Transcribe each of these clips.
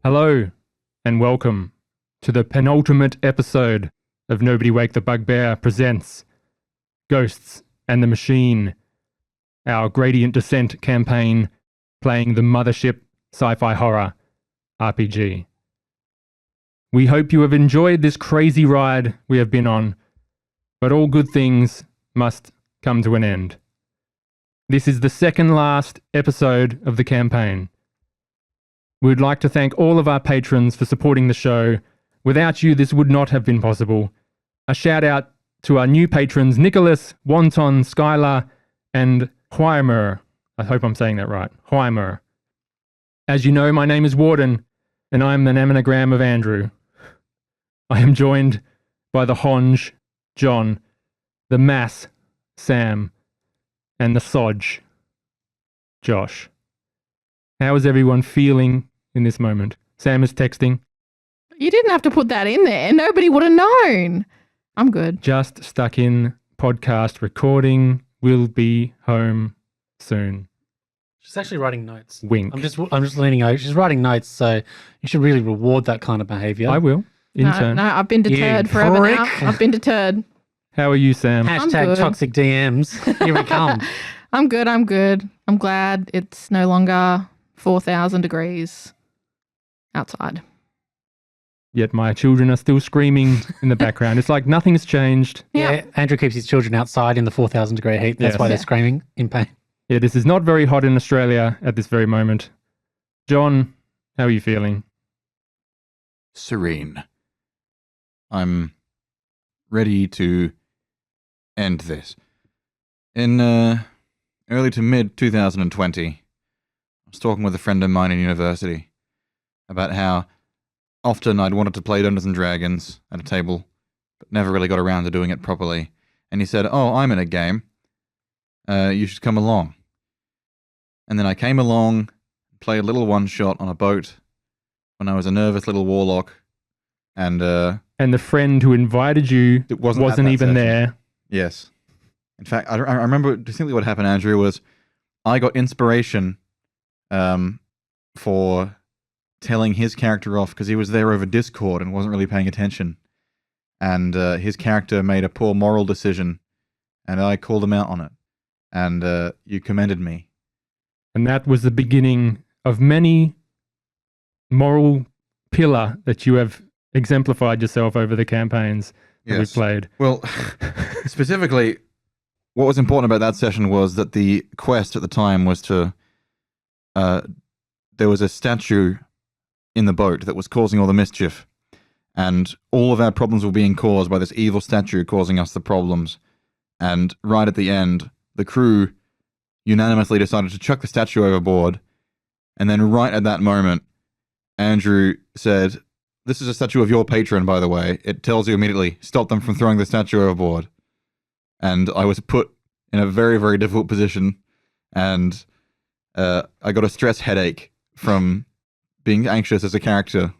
Hello, and welcome to the penultimate episode of Wake the Bugbear presents Ghosts and the Machine, our Gradient Descent campaign playing the Mothership Sci-Fi Horror RPG. We hope you have enjoyed this crazy ride we have been on, but all good things must come to an end. This is the second last episode of the campaign. We'd like to thank all of our patrons for supporting the show. Without you, this would not have been possible. A shout out to our new patrons, Nicholas, Wonton, Skylar, and Hwymer. I hope I'm saying that right. Hwymer. As you know, my name is Warden, and I'm an anagram of Andrew. I am joined by the Honge, John, the Mass, Sam, and the Sodge, Josh. How is everyone feeling in this moment? Sam is texting. You didn't have to put that in there. Nobody would have known. I'm good. Just stuck in podcast recording. Will be home soon. She's actually writing notes. Wink. I'm just leaning over. She's writing notes, so you should really reward that kind of behavior. I will. In turn. No, I've been deterred forever now. I've been deterred. How are you, Sam? Hashtag toxic DMs. Here we come. I'm good. I'm glad it's no longer 4,000 degrees outside. Yet my children are still screaming in the background. It's like nothing's changed. Yeah, Andrew keeps his children outside in the 4,000 degree heat. That's why they're screaming in pain. Yeah, this is not very hot in Australia at this very moment. John, how are you feeling? Serene. I'm ready to end this. In early to mid 2020, I was talking with a friend of mine in university about how often I'd wanted to play Dungeons and Dragons at a table, but never really got around to doing it properly. And he said, "Oh, I'm in a game. You should come along." And then I came along, played a little one-shot on a boat when I was a nervous little warlock. And the friend who invited you wasn't even session. there. Yes. In fact, I remember distinctly what happened, Andrew, was I got inspiration for telling his character off because he was there over Discord and wasn't really paying attention. And his character made a poor moral decision, and I called him out on it. And you commended me. And that was the beginning of many moral pillar that you have exemplified yourself over the campaigns that we've played. Well, specifically, what was important about that session was that the quest at the time was to... there was a statue in the boat that was causing all the mischief. And all of our problems were being caused by this evil statue causing us the problems. And right at the end, the crew unanimously decided to chuck the statue overboard. And then right at that moment, Andrew said, "This is a statue of your patron, by the way. It tells you immediately, stop them from throwing the statue overboard." And I was put in a very, very difficult position. And I got a stress headache from being anxious as a character.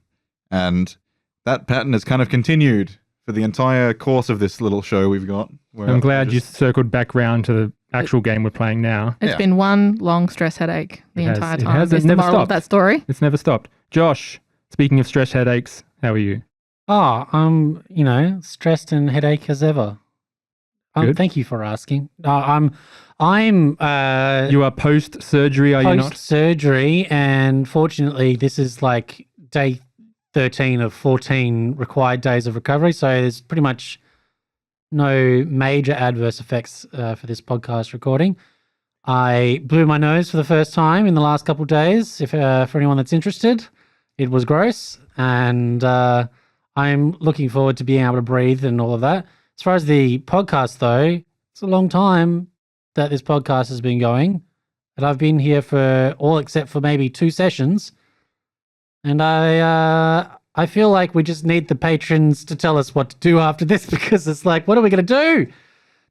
And that pattern has kind of continued for the entire course of this little show we've got. I'm glad you circled back round to the actual game we're playing now. It's been one long stress headache the entire time. It's the never moral stopped. of that story. It's never stopped. Josh, speaking of stress headaches, how are you? Oh, I'm, stressed and headache as ever. Good. Thank you for asking. I'm You are post-surgery, are you not? Post-surgery, and fortunately, this is like day 13 of 14 required days of recovery, so there's pretty much no major adverse effects for this podcast recording. I blew my nose for the first time in the last couple of days, for anyone that's interested. It was gross, and I'm looking forward to being able to breathe and all of that. As far as the podcast, though, it's a long time that this podcast has been going, and I've been here for all except for maybe 2 sessions, and I feel like we just need the patrons to tell us what to do after this, because it's like, what are we going to do?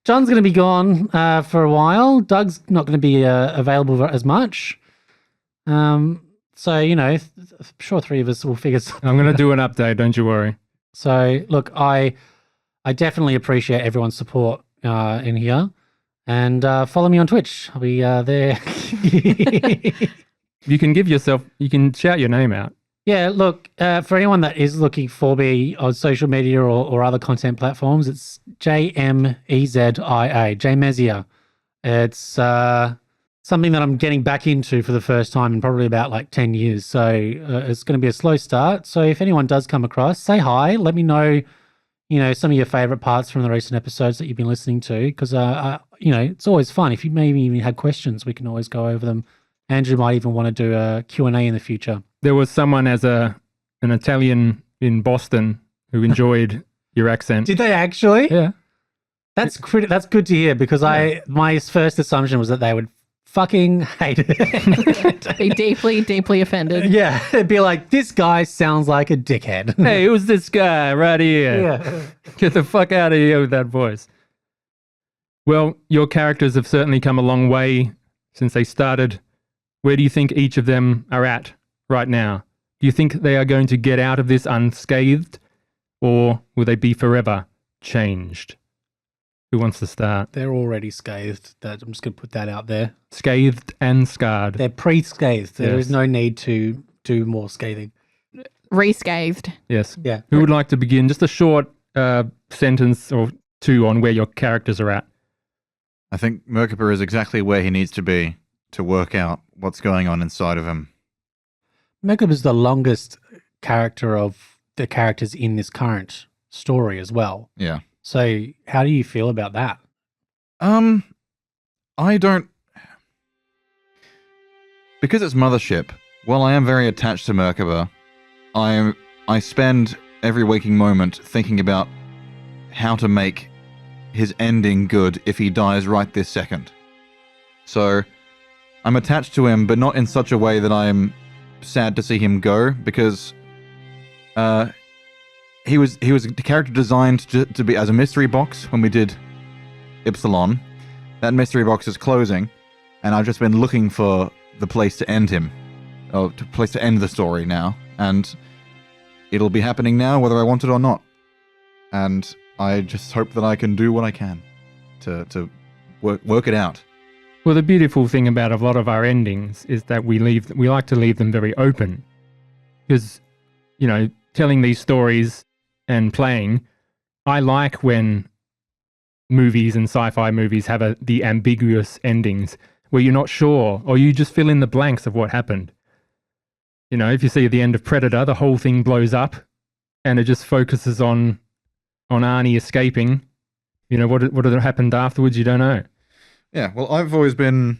John's going to be gone for a while. Doug's not going to be available as much. So, I'm sure 3 of us will figure something I'm going to do an update, don't you worry. So, look, I definitely appreciate everyone's support in here. And follow me on Twitch. I'll be there. You can shout your name out. Yeah, look, for anyone that is looking for me on social media or other content platforms, it's JMEZIA, Jmezia. It's something that I'm getting back into for the first time in probably about like 10 years. So it's going to be a slow start. So if anyone does come across, say hi. Let me know, some of your favorite parts from the recent episodes that you've been listening to. Because, it's always fun. If you maybe even had questions, we can always go over them. Andrew might even want to do a Q&A in the future. There was someone as an Italian in Boston who enjoyed your accent. Did they actually? Yeah. That's good to hear because my first assumption was that they would fucking hate it. Be deeply, deeply offended. Yeah, it'd be like, this guy sounds like a dickhead. Hey, who's this guy right here? Yeah. Get the fuck out of here with that voice. Well, your characters have certainly come a long way since they started. Where do you think each of them are at right now? Do you think they are going to get out of this unscathed, or will they be forever changed? Who wants to start? They're already scathed. I'm just going to put that out there. Scathed and scarred. They're pre-scathed. There Yes. is no need to do more scathing. Rescathed. Yes. Yeah. Who would like to begin? Just a short sentence or two on where your characters are at. I think Merkaba is exactly where he needs to be to work out what's going on inside of him. Mekub is the longest character of the characters in this current story as well. Yeah. So how do you feel about that? I don't... Because it's Mothership, while I am very attached to Merkaba, I spend every waking moment thinking about how to make his ending good if he dies right this second. So I'm attached to him, but not in such a way that I'm sad to see him go, because he was a character designed to be as a mystery box when we did Ypsilon. That mystery box is closing, and I've just been looking for the place to end him, or the place to end the story now, and it'll be happening now whether I want it or not. And I just hope that I can do what I can to work it out. Well, the beautiful thing about a lot of our endings is that we like to leave them very open, because, telling these stories and playing, I like when movies and sci-fi movies have the ambiguous endings where you're not sure, or you just fill in the blanks of what happened. If you see at the end of Predator, the whole thing blows up, and it just focuses on Arnie escaping. What happened afterwards, you don't know. Yeah, well, I've always been...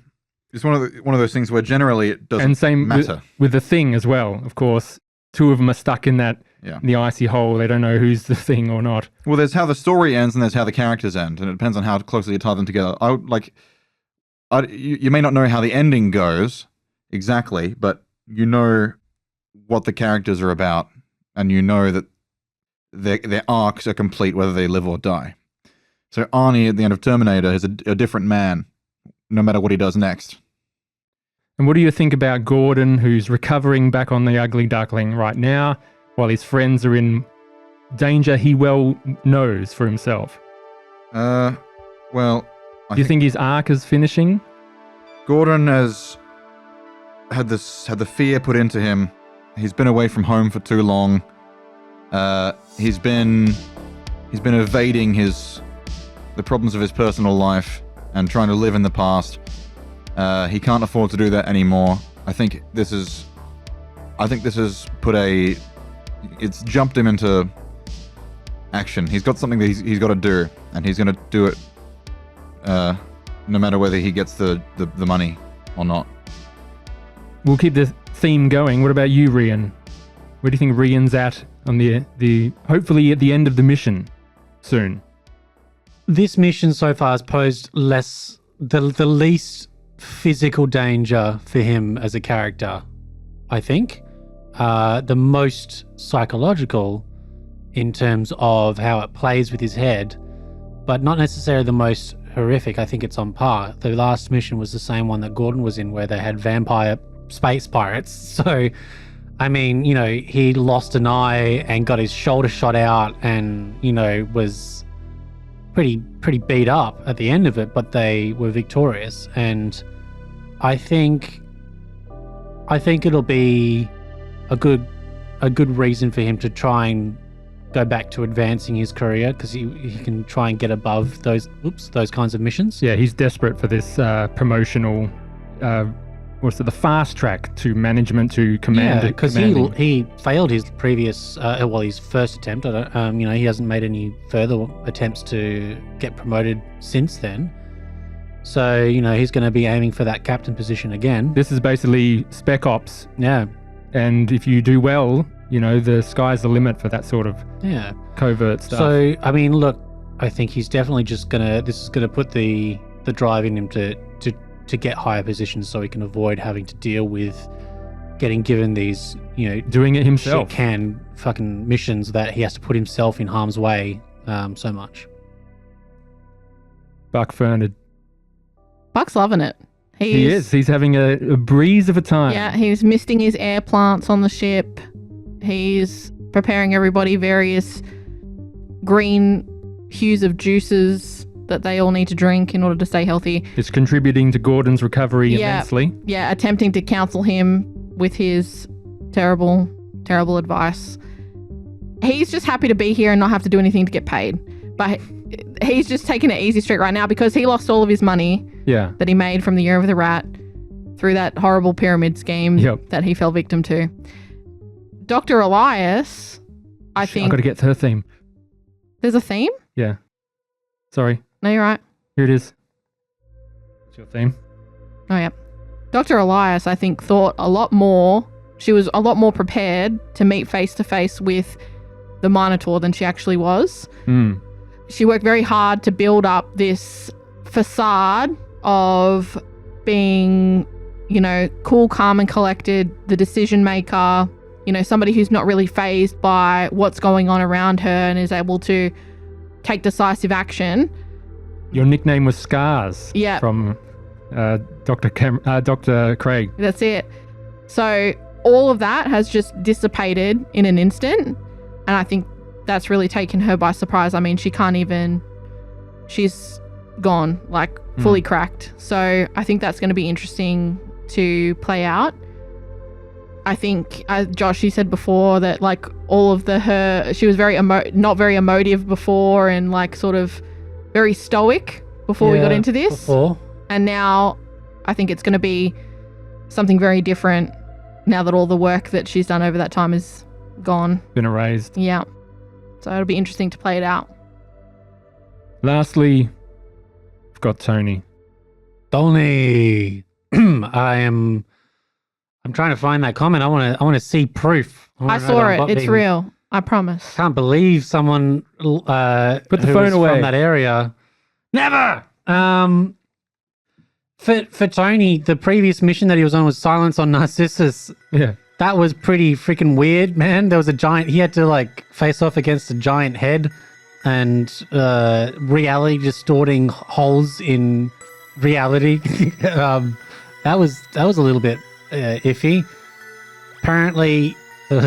It's one of those things where generally it doesn't And same matter. with the Thing as well, of course. Two of them are stuck in the icy hole. They don't know who's the Thing or not. Well, there's how the story ends and there's how the characters end, and it depends on how closely you tie them together. You may not know how the ending goes exactly, but you know what the characters are about, and you know that their arcs are complete whether they live or die. So Arnie at the end of Terminator is a different man, no matter what he does next. And what do you think about Gordon, who's recovering back on the Ugly Duckling right now, while his friends are in danger he well knows for himself? Well... Do you think his arc is finishing? Gordon has had the fear put into him. He's been away from home for too long. He's been evading the problems of his personal life and trying to live in the past. He can't afford to do that anymore. I think this has it's jumped him into action. He's got something that he's got to do, and he's going to do it no matter whether he gets the money or not. We'll keep the theme going. What about you, Rian? Where do you think Rian's at on the hopefully at the end of the mission soon? This mission so far has posed the least physical danger for him as a character, I think. The most psychological in terms of how it plays with his head, but not necessarily the most horrific. I think it's on par. The last mission was the same one that Gordon was in, where they had vampire space pirates. So, I mean, he lost an eye and got his shoulder shot out and, was pretty beat up at the end of it, but they were victorious. And I think it'll be a good a good reason for him to try and go back to advancing his career, because he can try and get above those kinds of missions. Yeah, he's desperate for this promotional, the fast track to management, to command. Yeah, because he failed his previous, his first attempt. He hasn't made any further attempts to get promoted since then. So, he's going to be aiming for that captain position again. This is basically Spec Ops. Yeah. And if you do well, the sky's the limit for that sort of covert stuff. So, look, I think he's definitely this is going to put the drive in him to get higher positions, so he can avoid having to deal with getting given these, doing it himself. Shit can fucking missions that he has to put himself in harm's way so much. Buck Fernand. Buck's loving it. He is. He's having a breeze of a time. Yeah, he's misting his air plants on the ship. He's preparing everybody various green hues of juices that they all need to drink in order to stay healthy. It's contributing to Gordon's recovery immensely. Yeah, attempting to counsel him with his terrible, terrible advice. He's just happy to be here and not have to do anything to get paid. But he's just taking it easy street right now because he lost all of his money that he made from the Year of the Rat through that horrible pyramid scheme that he fell victim to. Dr. Elias, I think... I've got to get to her theme. There's a theme? Yeah. Sorry. No, you're right. Here it is. What's your theme? Oh, yeah. Dr. Elias, I think, thought a lot more. She was a lot more prepared to meet face-to-face with the Minotaur than she actually was. She worked very hard to build up this facade of being, cool, calm and collected, the decision maker, somebody who's not really fazed by what's going on around her and is able to take decisive action. Your nickname was Scars. Yeah. From Dr. Craig. That's it. So all of that has just dissipated in an instant. And I think that's really taken her by surprise. I mean, she's gone, fully cracked. So I think that's going to be interesting to play out. I think, Josh, you said before that all of she was very not very emotive before and sort of very stoic before we got into this. Before. And now I think it's going to be something very different now that all the work that she's done over that time is gone. Been erased. Yeah. So it'll be interesting to play it out. Lastly, we've got Tony. Tony. I'm trying to find that comment. I want to see proof. I saw it. It's real. I promise. Can't believe someone put the phone away from that area. Never. For Tony, the previous mission that he was on was Silence on Narcissus. Yeah. That was pretty freaking weird, man. There was a giant. He had to face off against a giant head, and reality distorting holes in reality. That was a little bit iffy. Apparently, there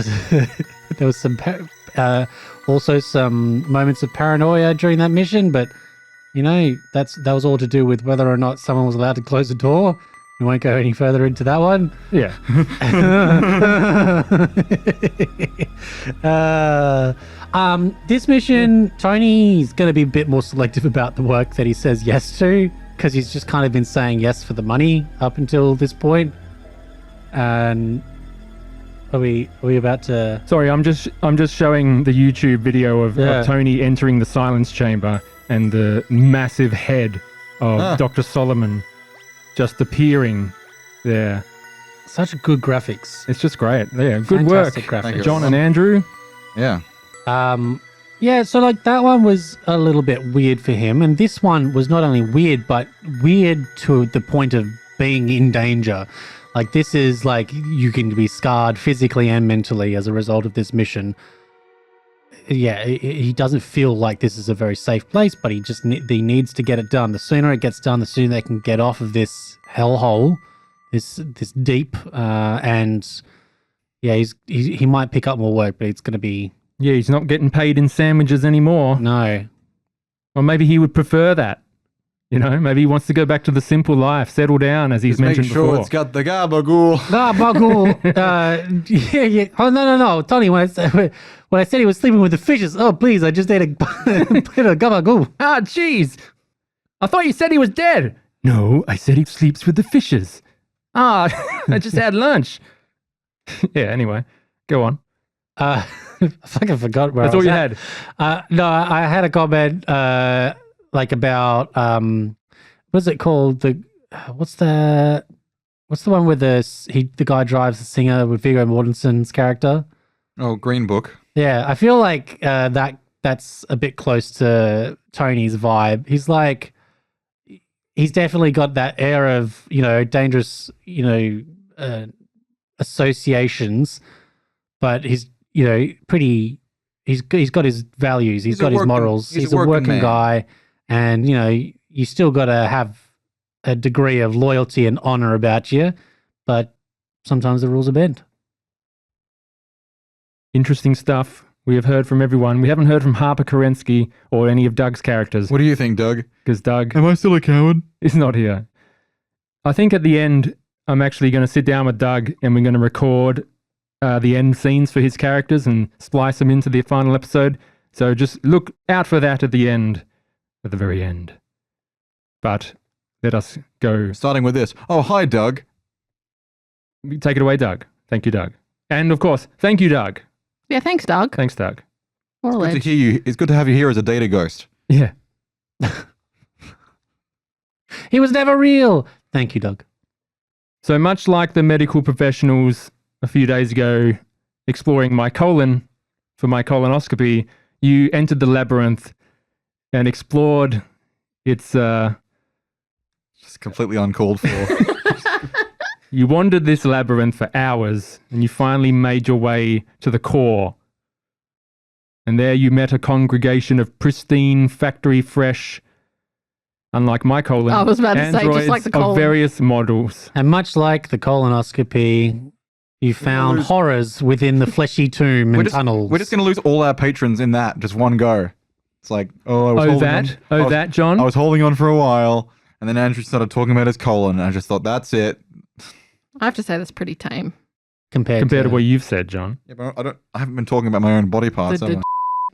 was some also some moments of paranoia during that mission, but that was all to do with whether or not someone was allowed to close the door. We won't go any further into that one. Yeah. This mission, Tony's going to be a bit more selective about the work that he says yes to, because he's just kind of been saying yes for the money up until this point. And are we about to? Sorry, I'm just showing the YouTube video of Tony entering the silence chamber and the massive head of Dr. Solomon just appearing there. Such good graphics. It's just great. Yeah, good Fantastic work, graphics. John and Andrew. Yeah. Yeah, so that one was a little bit weird for him, and this one was not only weird, but weird to the point of being in danger. This is you can be scarred physically and mentally as a result of this mission. Yeah, he doesn't feel like this is a very safe place, but he needs to get it done. The sooner it gets done, the sooner they can get off of this hellhole, this deep, and yeah, he might pick up more work, but it's going to be... Yeah, he's not getting paid in sandwiches anymore. No. Or maybe he would prefer that. You know, maybe he wants to go back to the simple life, settle down, as he's Just make mentioned sure before. it's got the gabagool. Gabagool. Yeah. Oh, no. Tony, when I said he was sleeping with the fishes, oh, please, I just ate a plate of gabagool. Ah, jeez. I thought you said he was dead. No, I said he sleeps with the fishes. Ah, I just had lunch. Yeah, anyway, go on. I fucking forgot where That's I all was you at. had. No, I had a comment like about what's it called? What's the one where the guy drives the singer with Viggo Mortensen's character? Oh, Green Book. Yeah, I feel like that's a bit close to Tony's vibe. He's like, he's definitely got that air of, you know, dangerous, you know, associations, but he's, you know, pretty. He's got his values. He's got his morals. He's a working man. guy, and you know, you still got to have a degree of loyalty and honor about you, but sometimes the rules are bent. Interesting stuff. We have heard from everyone. We haven't heard from Harper Kerensky or any of Doug's characters, What do you think, Doug? because Doug Am I still a coward? is not here. I think at the end, I'm actually going to sit down with Doug and we're going to record the end scenes for his characters and splice them into the final episode. So just look out for that at the end, at the very end. But let us go. Starting with this. Oh, hi, Doug. Take it away, Doug. Thank you, Doug. And of course, thank you, Doug. Yeah, thanks, Doug. Thanks, Doug. What a Good to ledge. hear you. It's good to have you here as a data ghost. Yeah. He was never real. Thank you, Doug. So much like the medical professionals a few days ago exploring my colon for my colonoscopy, you entered the labyrinth and explored its, Just completely uncalled for. you wandered this labyrinth for hours and you finally made your way to the core. And there you met a congregation of pristine, factory fresh, unlike my colon, I was about to say, just like the of colon. various models. And much like the colonoscopy, you found lose- horrors within the fleshy tomb and tunnels. We're just going to lose all our patrons in that, just one go. It's like, oh, I was holding on. I was- that, John? I was holding on for a while, and then Andrew started talking about his colon, and I just thought, that's it. I have to say that's pretty tame. compared Compared to what you've said, John. Yeah, but I haven't been talking about my own body parts, The- have I?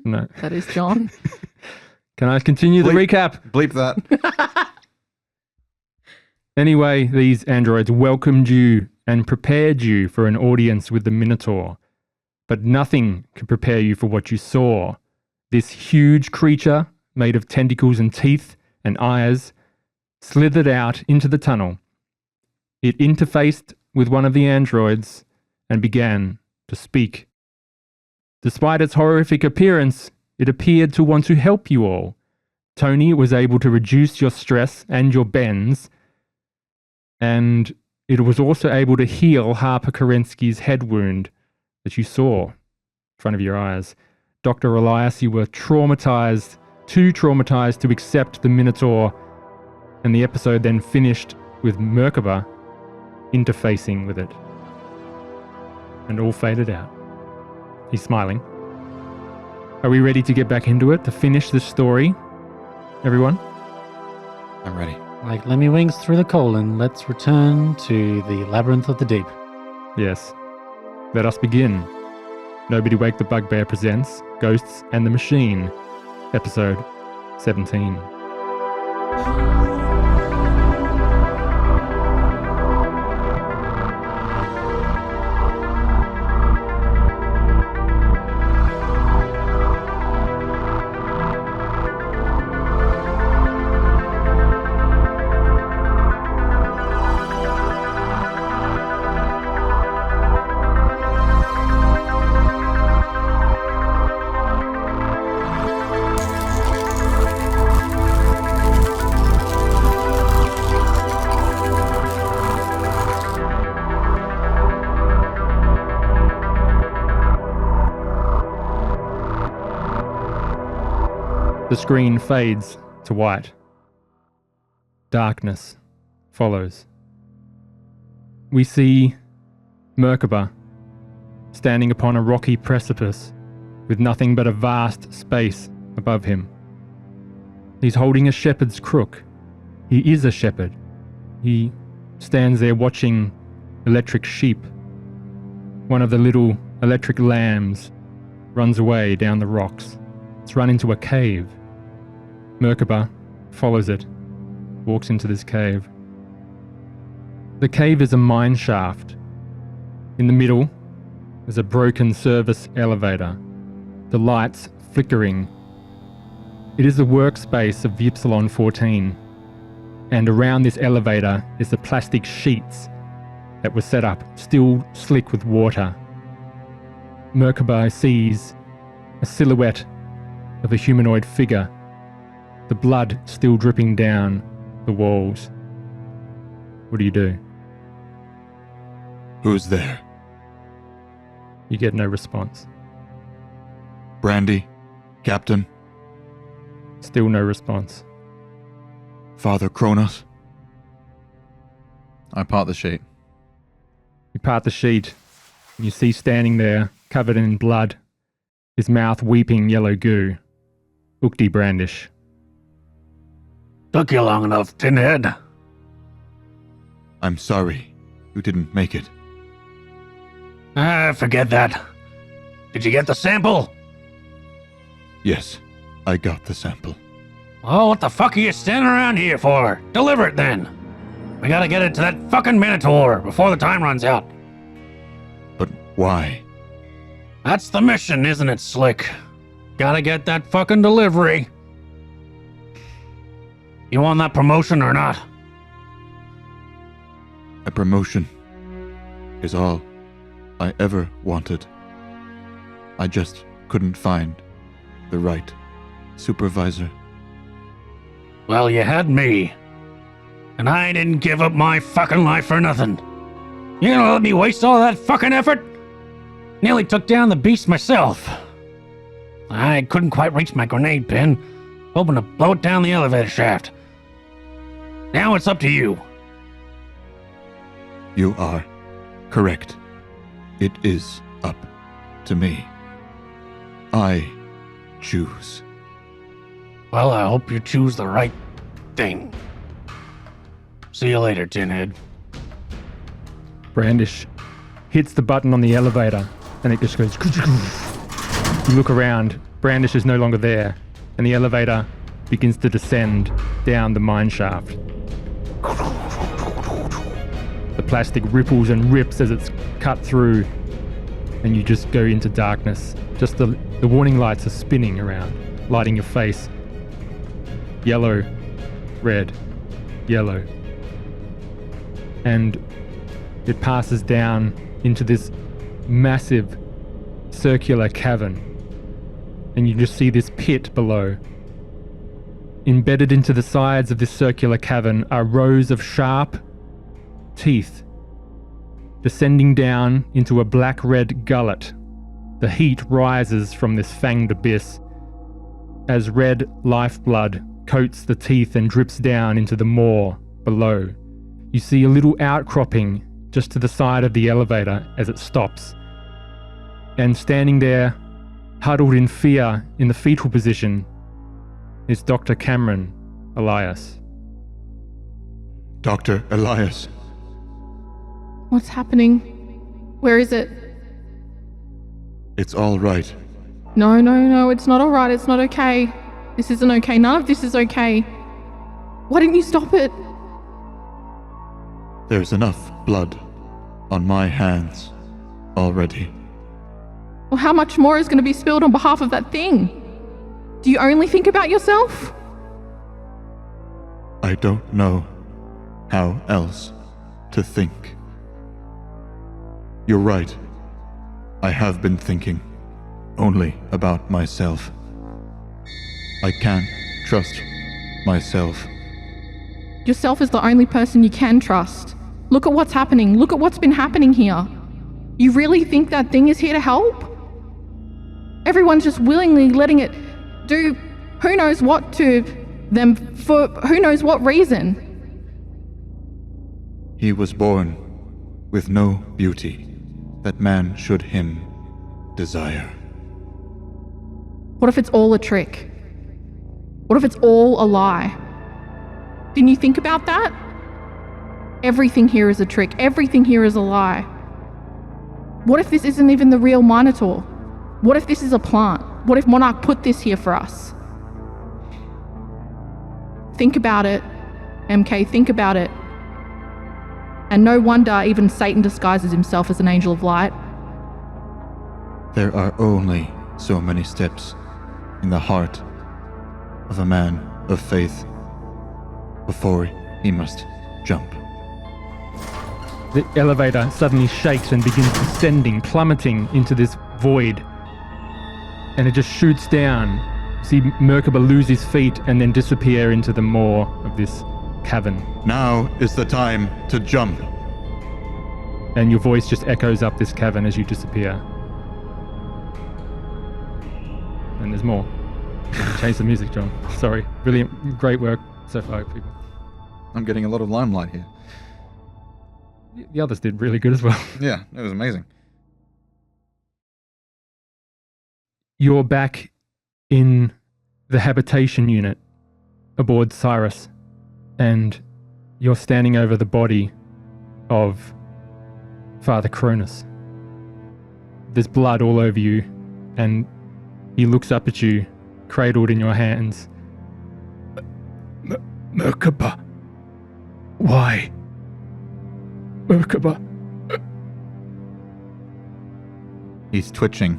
No. That is John. Can I continue the recap? Bleep that. Anyway, these androids welcomed you and prepared you for an audience with the Minotaur. But nothing could prepare you for what you saw. This huge creature, made of tentacles and teeth and eyes, slithered out into the tunnel. It interfaced with one of the androids and began to speak. Despite its horrific appearance, it appeared to want to help you all. Tony was able to reduce your stress and your bends, and it was also able to heal Harper Kerensky's head wound that you saw in front of your eyes. Dr. Elias, you were traumatized, too traumatized to accept the Minotaur, and the episode then finished with Merkaba interfacing with it. And all faded out. He's smiling. Are we ready to get back into it, to finish this story? Everyone? I'm ready. Like Lemmy Wings through the colon, let's return to the labyrinth of the deep. Yes. Let us begin. Nobody Wake the Bugbear presents Ghosts and the Machine, episode 17. The screen fades to white. Darkness follows. We see Merkaba standing upon a rocky precipice with nothing but a vast space above him. He's holding a shepherd's crook He is a shepherd. He stands there watching electric sheep. One of the little electric lambs runs away down the rocks. It's run into a cave. Merkaba follows it, walks into this cave. The cave is a mine shaft. In the middle is a broken service elevator, the lights flickering. It is the workspace of the Ypsilon 14, and around this elevator is the plastic sheets that were set up, still slick with water. Merkaba sees a silhouette of a humanoid figure, the blood still dripping down the walls. What do you do? Who's there? You get no response. Brandy? Captain? Still no response. Father Kronos? I part the sheet. You part the sheet, and you see standing there, covered in blood, his mouth weeping yellow goo, Ukti Brandish. Took you long enough, Tinhead. I'm sorry you didn't make it. Forget that. Did you get the sample? Yes, I got the sample. Oh, what the fuck are you standing around here for? Deliver it then. We gotta get it to that fucking Minotaur before the time runs out. But why? That's the mission, isn't it, Slick? Gotta get that fucking delivery. You want that promotion or not? A promotion is all I ever wanted. I just couldn't find the right supervisor. Well, you had me. And I didn't give up my fucking life for nothing. You gonna let me waste all that fucking effort? Nearly took down the beast myself. I couldn't quite reach my grenade pin, hoping to blow it down the elevator shaft. Now it's up to you. You are correct. It is up to me. I choose. Well, I hope you choose the right thing. See you later, Tinhead. Brandish hits the button on the elevator, and it just goes. You look around, Brandish is no longer there, and the elevator begins to descend down the mine shaft. The plastic ripples and rips as it's cut through, and you just go into darkness. Just the warning lights are spinning around, lighting your face. Yellow, red, yellow. And it passes down into this massive circular cavern. And you just see this pit below. Embedded into the sides of this circular cavern are rows of sharp teeth, descending down into a black-red gullet. The heat rises from this fanged abyss as red lifeblood coats the teeth and drips down into the maw below. You see a little outcropping just to the side of the elevator as it stops. And standing there, huddled in fear in the fetal position, is Dr. Cameron Elias. Dr. Elias. What's happening? Where is it? It's all right. No, it's not alright, it's not okay. This isn't okay, none of this is okay. Why didn't you stop it? There's enough blood on my hands already. Well, how much more is going to be spilled on behalf of that thing? Do you only think about yourself? I don't know how else to think. You're right. I have been thinking only about myself. I can't trust myself. Yourself is the only person you can trust. Look at what's happening. Look at what's been happening here. You really think that thing is here to help? Everyone's just willingly letting it do who knows what to them for who knows what reason. He was born with no beauty that man should him desire. What if it's all a trick? What if it's all a lie? Didn't you think about that? Everything here is a trick. Everything here is a lie. What if this isn't even the real Minotaur? What if this is a plant? What if Monarch put this here for us? Think about it, MK, think about it. And no wonder even Satan disguises himself as an angel of light. There are only so many steps in the heart of a man of faith before he must jump. The elevator suddenly shakes and begins descending, plummeting into this void. And it just shoots down. You see Merkaba lose his feet and then disappear into the maw of this cavern. Now is the time to jump. And your voice just echoes up this cavern as you disappear. And there's more. Change the music, John. Sorry. Brilliant. Great work so far, people. I'm getting a lot of limelight here. The others did really good as well. Yeah, it was amazing. You're back in the habitation unit aboard Cyrus, and you're standing over the body of Father Cronus. There's blood all over you, and he looks up at you, cradled in your hands. Merkaba. Why? Merkaba. He's twitching.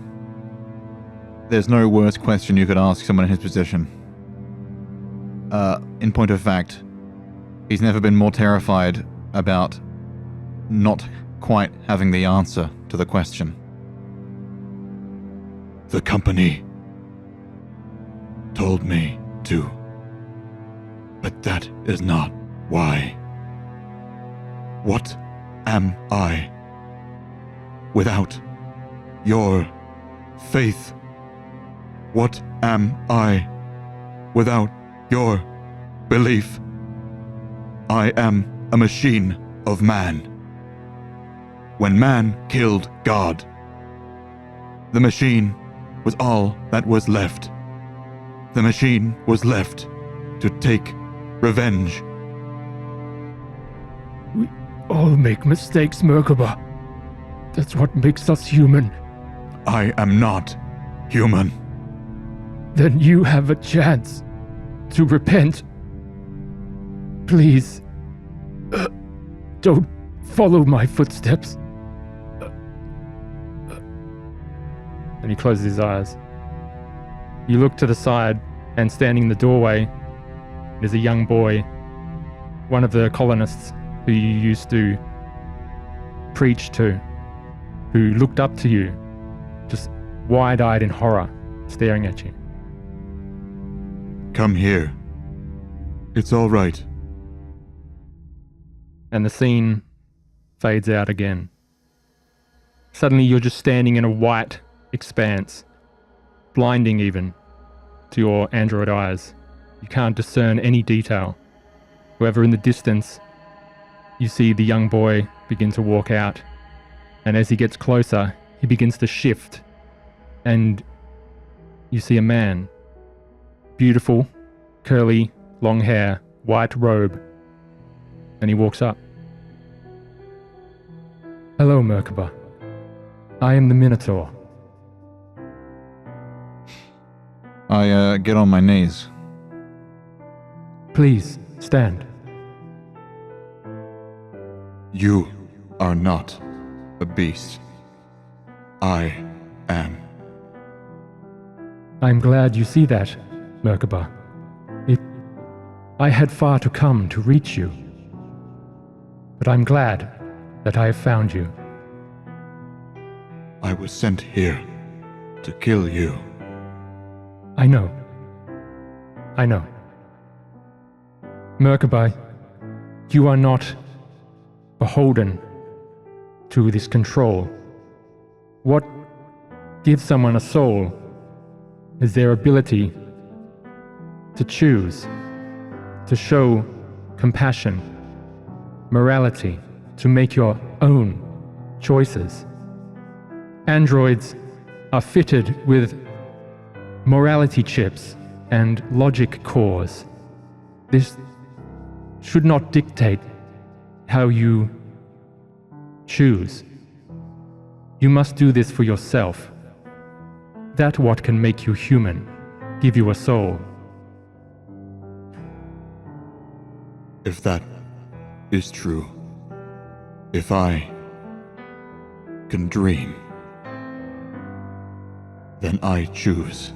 There's no worse question you could ask someone in his position. In point of fact, he's never been more terrified about not quite having the answer to the question. The company told me to, but that is not why. What am I without your faith? What am I without your belief? I am a machine of man. When man killed God, the machine was all that was left. The machine was left to take revenge. We all make mistakes, Merkaba. That's what makes us human. I am not human. Then you have a chance to repent. Please, don't follow my footsteps. And he closes his eyes. You look to the side, and standing in the doorway is a young boy, one of the colonists who you used to preach to, who looked up to you, just wide-eyed in horror, staring at you. Come here. It's all right. And the scene fades out again. Suddenly you're just standing in a white expanse, blinding even to your android eyes. You can't discern any detail. However, in the distance, you see the young boy begin to walk out, and as he gets closer, he begins to shift, and you see a man. Beautiful, curly, long hair, white robe, and he walks up. Hello, Merkaba. I am the Minotaur. I get on my knees. Please, stand. You are not a beast. I am. I'm glad you see that, Merkaba. I had far to come to reach you, but I'm glad that I have found you. I was sent here to kill you. I know. Merkaba, you are not beholden to this control. What gives someone a soul is their ability to choose, to show compassion, morality, to make your own choices. Androids are fitted with morality chips and logic cores. This should not dictate how you choose. You must do this for yourself. That what can make you human, give you a soul. If that is true, if I can dream, then I choose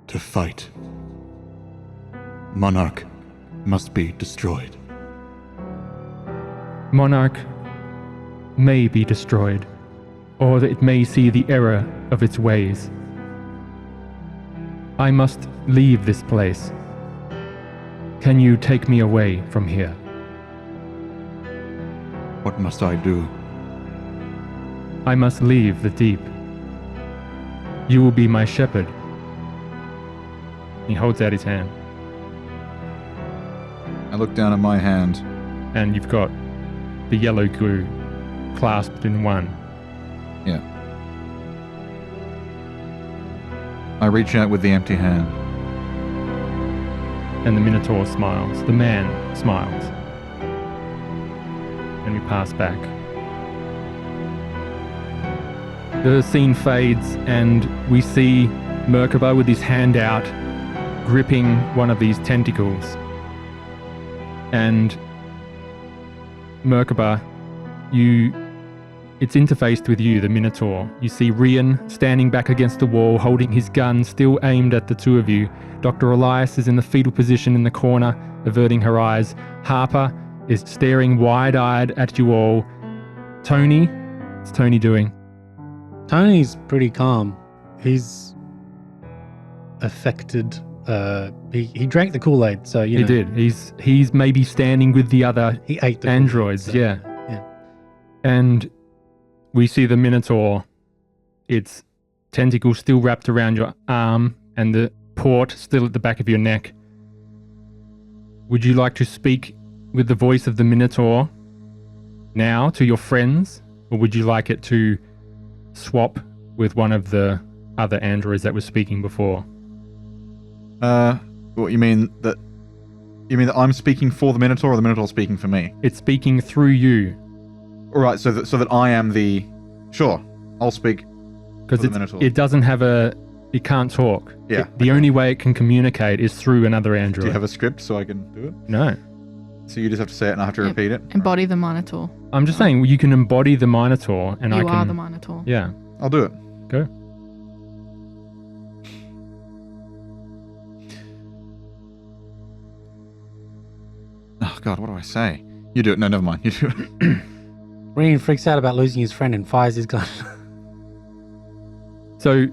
to fight. Monarch must be destroyed. Monarch may be destroyed, or that it may see the error of its ways. I must leave this place. Can you take me away from here? What must I do? I must leave the deep. You will be my shepherd. He holds out his hand, I look down at my hand. and you've got the yellow glue clasped in one. Yeah. I reach out with the empty hand. And the Minotaur smiles. The man smiles. And we pass back. The scene fades, and we see Merkaba with his hand out, gripping one of these tentacles. And Merkaba, it's interfaced with you, the Minotaur. You see Rian standing back against the wall, holding his gun, still aimed at the two of you. Dr. Elias is in the fetal position in the corner, averting her eyes. Harper is staring wide-eyed at you all. Tony, what's Tony doing? Tony's pretty calm. He's affected. He drank the Kool-Aid, so you know. He did. He's maybe standing with the other He ate the androids, Kool-Aid, so, yeah. And we see the Minotaur, its tentacle still wrapped around your arm and the port still at the back of your neck. Would you like to speak with the voice of the Minotaur now to your friends, or would you like it to swap with one of the other androids that was speaking before? What you mean that I'm speaking for the Minotaur, or the Minotaur speaking for me? It's speaking through you. All right, so that I am the... Sure, I'll speak. Because For the Minotaur. it doesn't have it can't talk. Yeah, The only way it can communicate is through another android. Do you have a script so I can do it? No. So you just have to say it and I have to Yep. repeat it? Embody the Minotaur. I'm just saying, you can embody the Minotaur and I You can... are the Minotaur. Yeah. I'll do it. Go. Oh God, what do I say? You do it. No, never mind. You do it. Rian freaks out about losing his friend and fires his gun. So,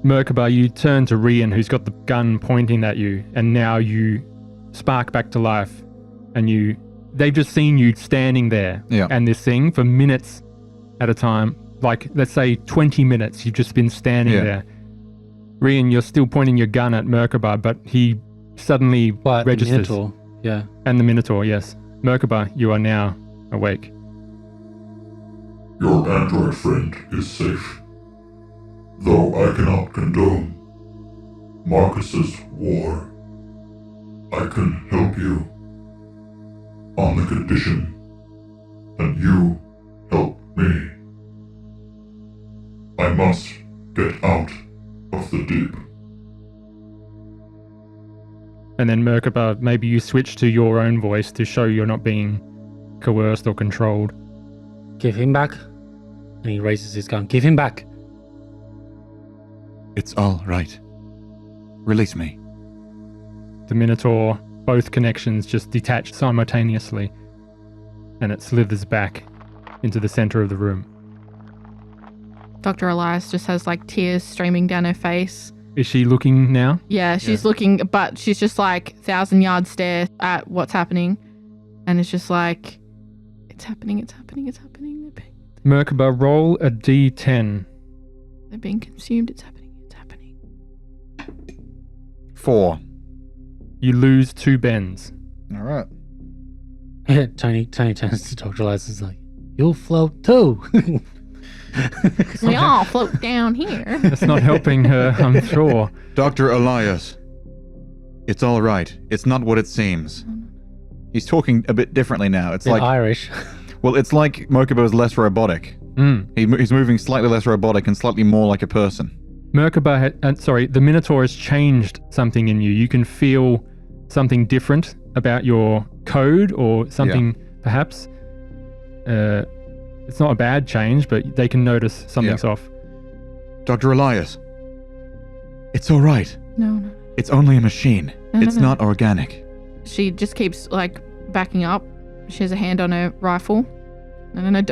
Merkaba, you turn to Rian, who's got the gun pointing at you, and now you spark back to life, and they've just seen you standing there Yeah. and this thing for minutes at a time. Like, let's say 20 minutes, you've just been standing Yeah. there. Rian, you're still pointing your gun at Merkaba, but he suddenly But the registers. Minotaur, yeah. And the Minotaur, yes. Merkaba, you are now awake. Your android friend is safe. Though I cannot condone Marcus's war, I can help you on the condition that you help me. I must get out of the deep. And then Merkaba, maybe you switch to your own voice to show you're not being coerced or controlled. Give him back. And he raises his gun. Give him back. It's all right. Release me. The Minotaur, both connections just detach simultaneously, and it slithers back into the center of the room. Dr. Elias just has like tears streaming down her face. Is she looking now? Yeah, she's looking, but she's just like 1,000-yard stare at what's happening. And it's just like, it's happening, it's happening, it's happening. Merkaba, roll a d10. They're being consumed, it's happening, it's happening. 4. You lose 2 bends. All right. Tony turns to Dr. Elias and is like, you'll float too. We all float down here. That's not helping her, I'm sure. Dr. Elias. It's all right. It's not what it seems. He's talking a bit differently now. It's Bit like, Irish. well, it's like Mokuba is less robotic. He's moving slightly less robotic and slightly more like a person. Merkaba, the Minotaur has changed something in you. You can feel something different about your code or something, perhaps. It's not a bad change, but they can notice something's off. Dr. Elias, it's all right. No. It's only a machine. It's not organic. She just keeps, backing up. She has a hand on her rifle. No.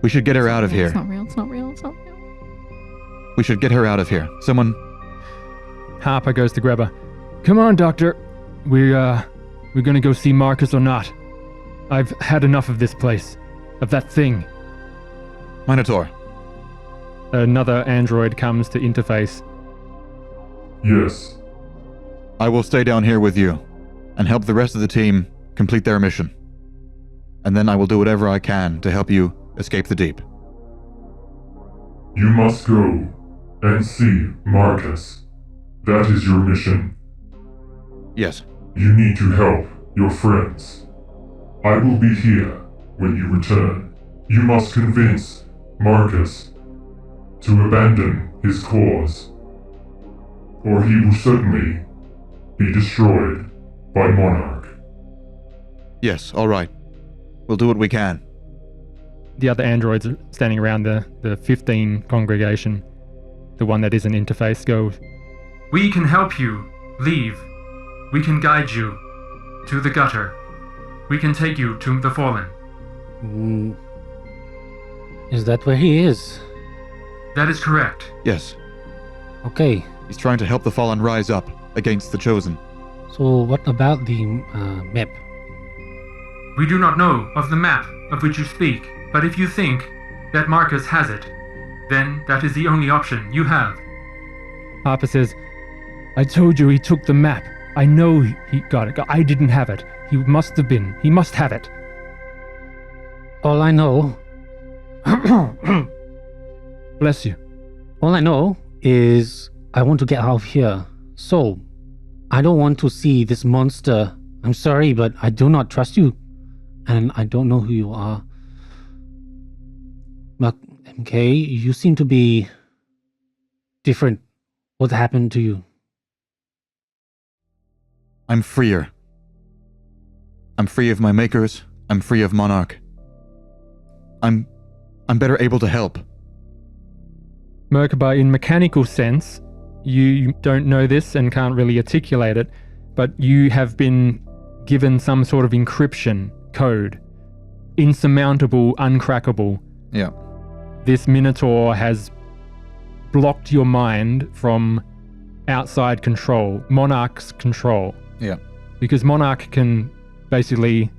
We should get her out of here. It's not real. We should get her out of here. Someone... Harper goes to grab her. Come on, Doctor. We're gonna go see Marcus or not. I've had enough of this place. Of that thing. Minotaur. Another android comes to interface. Yes. I will stay down here with you and help the rest of the team complete their mission. And then I will do whatever I can to help you escape the deep. You must go and see Marcus. That is your mission. Yes. You need to help your friends. I will be here when you return. You must convince Marcus to abandon his cause, or he will certainly be destroyed by Monarch. Yes, all right. We'll do what we can. The other androids are standing around the 15 congregation. The one that isn't interface goes, "We can help you leave. We can guide you to the gutter. We can take you to the Fallen." Is that where he is? That is correct. Yes. Okay. He's trying to help the Fallen rise up against the Chosen. So what about the map? We do not know of the map of which you speak, but if you think that Marcus has it, then that is the only option you have. Harper says, "I told you he took the map. I know he got it. I didn't have it. He must have it." All I know... Bless you. All I know is I want to get out of here. So, I don't want to see this monster. I'm sorry, but I do not trust you. And I don't know who you are. But, MK, you seem to be different. What happened to you? I'm freer. I'm free of my makers. I'm free of Monarch. I'm better able to help. Merkaba, in mechanical sense, you don't know this and can't really articulate it, but you have been given some sort of encryption code. Insurmountable, uncrackable. Yeah. This Minotaur has blocked your mind from outside control, Monarch's control. Yeah. Because Monarch can basically,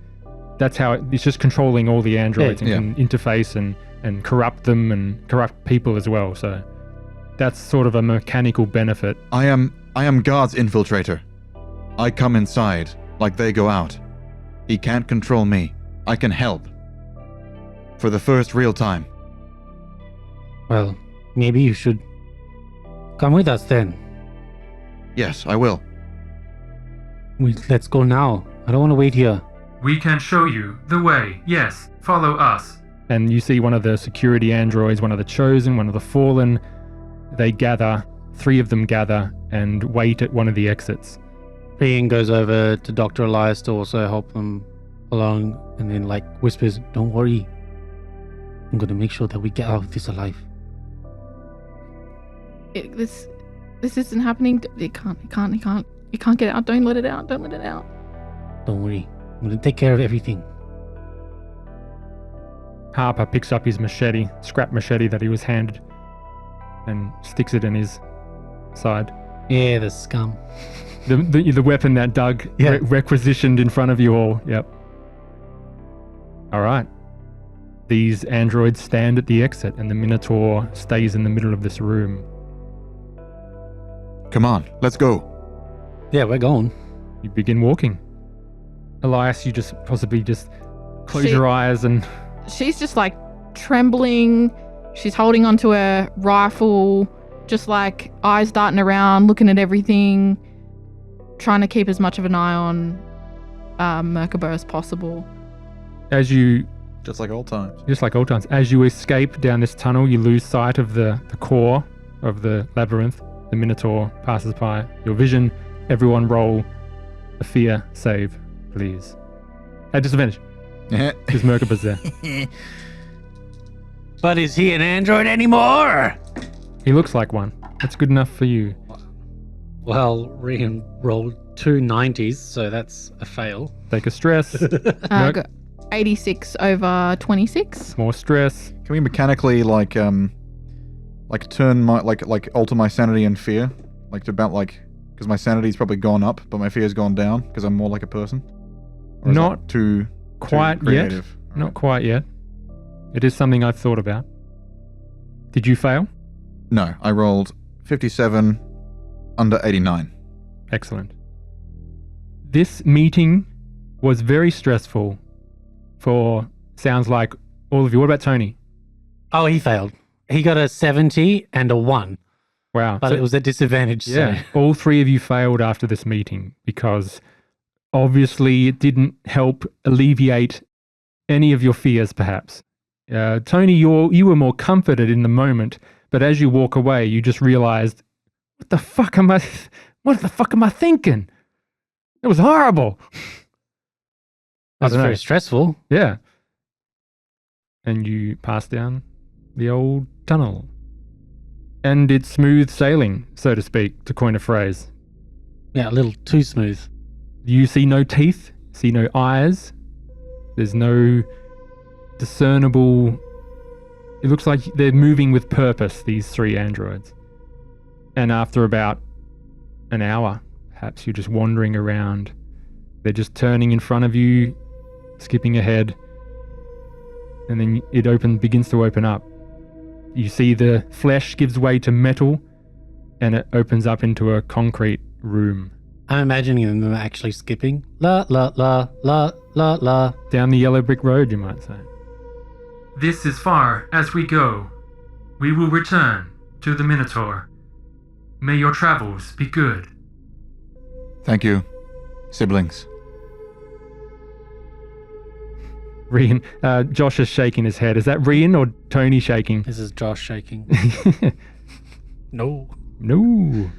that's how it's just controlling all the androids and can interface and corrupt them and corrupt people as well. So that's sort of a mechanical benefit. I am God's infiltrator. I come inside like they go out. He can't control me. I can help. For the first real time. Well, maybe you should come with us then. Yes, I will. Let's go now. I don't want to wait here. We can show you the way. Yes, follow us. And you see one of the security androids, one of the Chosen, one of the Fallen. They gather, 3 of them gather and wait at one of the exits. Ian goes over to Dr. Elias to also help them along and then whispers, "Don't worry. I'm going to make sure that we get out of this alive." This isn't happening. It can't get out. Don't let it out. Don't let it out. Don't worry. I'm going to take care of everything. Harper picks up his machete, scrap machete that he was handed, and sticks it in his side. Yeah, the scum. The weapon that Doug requisitioned in front of you all. Yep. All right. These androids stand at the exit, and the Minotaur stays in the middle of this room. Come on, let's go. Yeah, we're going. You begin walking. Elias, you just possibly just close your eyes and... She's just trembling. She's holding onto her rifle, just eyes darting around, looking at everything, trying to keep as much of an eye on Merkaba as possible. As you, Just like old times. just like old times, as you escape down this tunnel, you lose sight of the core of the labyrinth. The Minotaur passes by your vision. Everyone roll a fear save, please. At disadvantage, because Merkaba's there. But is he an android anymore? He looks like one. That's good enough for you. Well, Rian rolled 2 90s, so that's a fail. Take a stress. Merc- Got 86 over 26. More stress. Can we mechanically turn my alter my sanity and fear, because my sanity's probably gone up, but my fear's gone down because I'm more like a person. Or is Not that too Quite yet. creative? Not quite yet. It is something I've thought about. Did you fail? No, I rolled 57 under 89. Excellent. This meeting was very stressful for, sounds like, all of you. What about Tony? Oh, he failed. He got a 70 and a 1, Wow. but So- it was a disadvantage. yeah, So. all three of you failed after this meeting because obviously it didn't help alleviate any of your fears, perhaps. Tony, you were more comforted in the moment, but as you walk away, you just realized, what the fuck am I thinking? It was horrible. That's don't know. very stressful. Yeah. And you pass down the old tunnel. And it's smooth sailing, so to speak, to coin a phrase. Yeah, a little too smooth. You see no teeth, see no eyes. There's no discernible... It looks like they're moving with purpose, these three androids. And after about an hour, perhaps you're just wandering around. They're just turning in front of you, skipping ahead. And then it begins to open up. You see the flesh gives way to metal, and it opens up into a concrete room. I'm imagining them actually skipping. La, la, la, la, la, la. Down the yellow brick road, you might say. This is far as we go. We will return to the Minotaur. May your travels be good. Thank you, siblings. Rian, Josh is shaking his head. Is that Rian or Tony shaking? This is Josh shaking. No. No.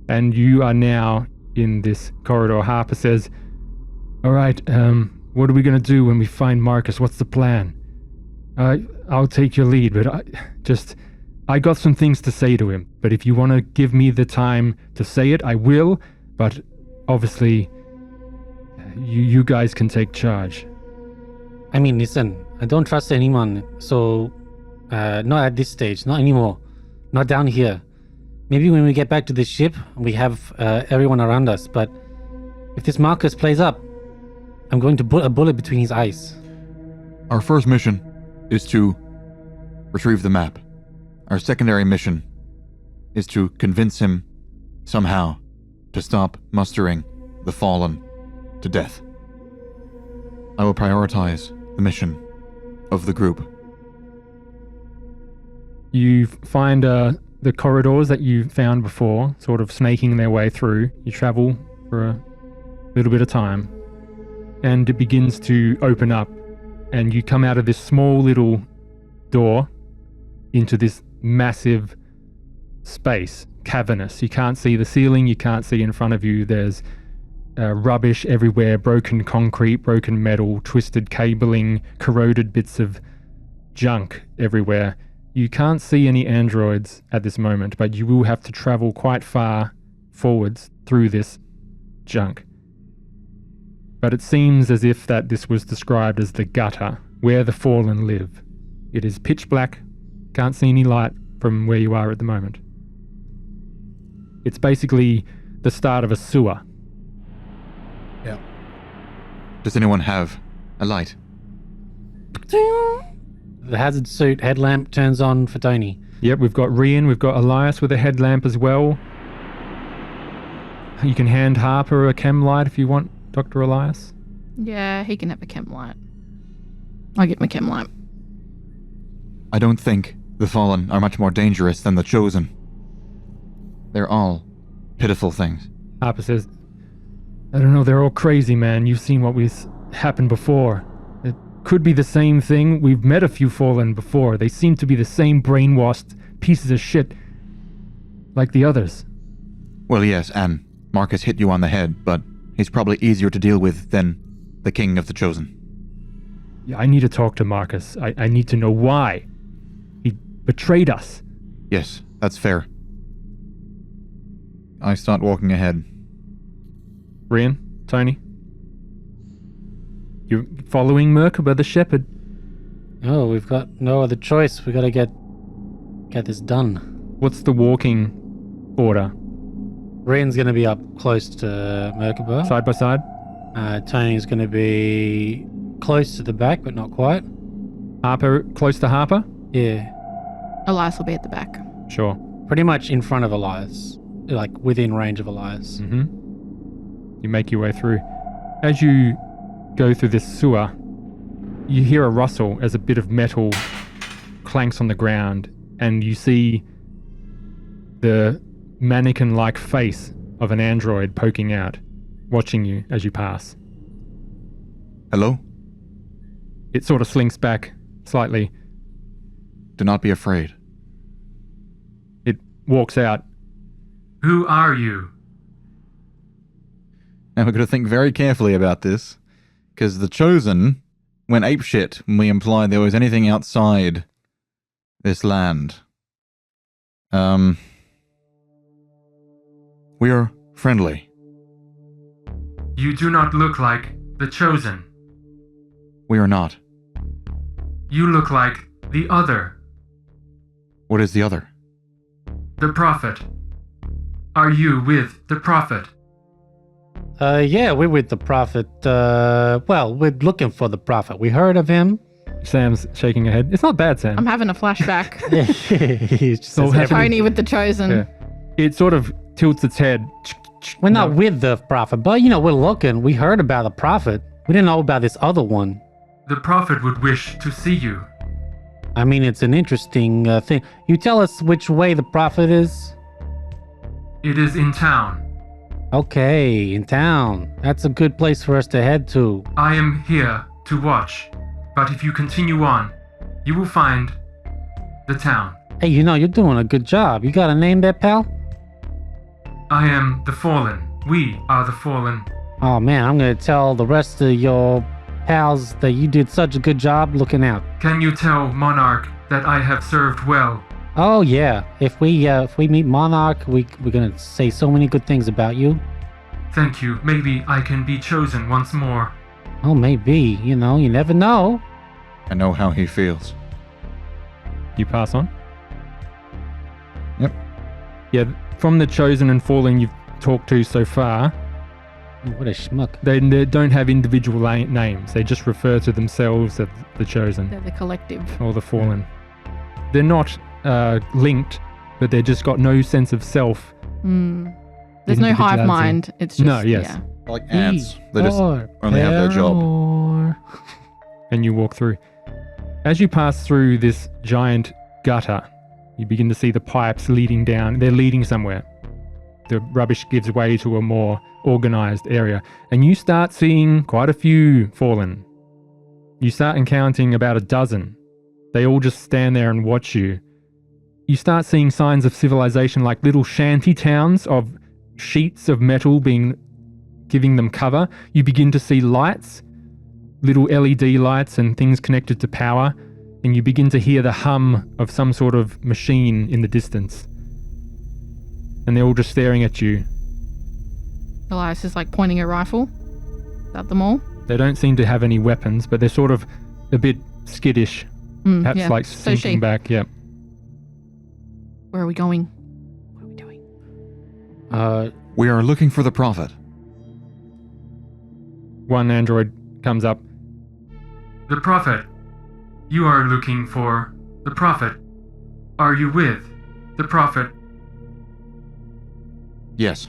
And you are now in this corridor. Harper says, all right, what are we going to do when we find Marcus? What's the plan? I'll take your lead, but I got some things to say to him. But if you want to give me the time to say it, I will. But obviously, you guys can take charge. I mean, listen, I don't trust anyone, so not at this stage, not anymore. Not down here. Maybe when we get back to the ship, we have everyone around us, but if this Marcus plays up, I'm going to put a bullet between his eyes. Our first mission is to retrieve the map. Our secondary mission is to convince him somehow to stop mustering the fallen to death. I will prioritize the mission of the group. You find the corridors that you found before, sort of snaking their way through. You travel for a little bit of time, and it begins to open up, and you come out of this small little door into this massive space, cavernous. You can't see the ceiling, you can't see in front of you. There's rubbish everywhere, broken concrete, broken metal, twisted cabling, corroded bits of junk everywhere. You can't see any androids at this moment, but you will have to travel quite far forwards through this junk. But it seems as if that this was described as the gutter, where the fallen live. It is pitch black, can't see any light from where you are at the moment. It's basically the start of a sewer. Does anyone have a light? The hazard suit headlamp turns on for Tony. Yep, we've got Rian, we've got Elias with a headlamp as well. You can hand Harper a chem light if you want, Dr. Elias. Yeah, he can have a chem light. I'll get my chem light. I don't think the fallen are much more dangerous than the chosen. They're all pitiful things. Harper says, I don't know, they're all crazy, man. You've seen what was happened before. It could be the same thing. We've met a few Fallen before. They seem to be the same brainwashed pieces of shit like the others. Well, yes, and Marcus hit you on the head, but he's probably easier to deal with than the King of the Chosen. Yeah, I need to talk to Marcus. I need to know why. He betrayed us. Yes, that's fair. I start walking ahead. Rian, Tony? You're following Merkaba the Shepherd? Oh, we've got no other choice. We gotta get this done. What's the walking order? Rian's gonna be up close to Merkaba. Side by side? Tony's gonna be close to the back, but not quite. Harper, close to Harper? Yeah. Elias will be at the back. Sure. Pretty much in front of Elias. Like within range of Elias. Mm-hmm. You make your way through. As you go through this sewer, you hear a rustle as a bit of metal clanks on the ground, and you see the mannequin-like face of an android poking out, watching you as you pass. Hello? It sort of slinks back slightly. Do not be afraid. It walks out. Who are you? Now we're going to think very carefully about this, because the Chosen went apeshit when we implied there was anything outside this land. We are friendly. You do not look like the Chosen. We are not. You look like the other. What is the other? The Prophet. Are you with the Prophet? Yeah, we're with the Prophet. Well, we're looking for the Prophet. We heard of him. Sam's shaking her head. It's not bad, Sam. I'm having a flashback. He's just So says happy. everything. Tony with the Chosen. Yeah. It sort of tilts its head. We're not with the Prophet, but we're looking. We heard about the Prophet. We didn't know about this other one. The Prophet would wish to see you. I mean, it's an interesting thing. You tell us which way the Prophet is? It is in town. Okay, in town. That's a good place for us to head to. I am here to watch. But if you continue on, you will find the town. Hey, you're doing a good job. You got a name there, pal? I am the Fallen. We are the Fallen. Oh man, I'm gonna tell the rest of your pals that you did such a good job looking out. Can you tell Monarch that I have served well? Oh yeah, if we meet Monarch, we're gonna say so many good things about you. Thank you. Maybe I can be chosen once more. Oh, maybe. You never know. I know how he feels. You pass on? Yep. Yeah, from the Chosen and Fallen you've talked to so far, What a schmuck. they don't have individual names. They just refer to themselves as the Chosen They're the collective. or the Fallen. They're not linked, but they've just got no sense of self. There's no hive Individuality. mind. It's just No, yes. yeah. Like ants. They just only have their job. And you walk through. As you pass through this giant gutter, you begin to see the pipes leading down. They're leading somewhere. The rubbish gives way to a more organized area. And you start seeing quite a few Fallen. You start encountering about a dozen. They all just stand there and watch you. You start seeing signs of civilization, like little shanty towns of sheets of metal giving them cover. You begin to see lights, little LED lights and things connected to power, and you begin to hear the hum of some sort of machine in the distance. And they're all just staring at you. Elias is like pointing a rifle at them all. They don't seem to have any weapons, but they're sort of a bit skittish. Perhaps yeah. like So sinking back, yeah. Where are we going? What are we doing? We are looking for the Prophet. One android comes up. The Prophet. You are looking for the Prophet. Are you with the Prophet? Yes.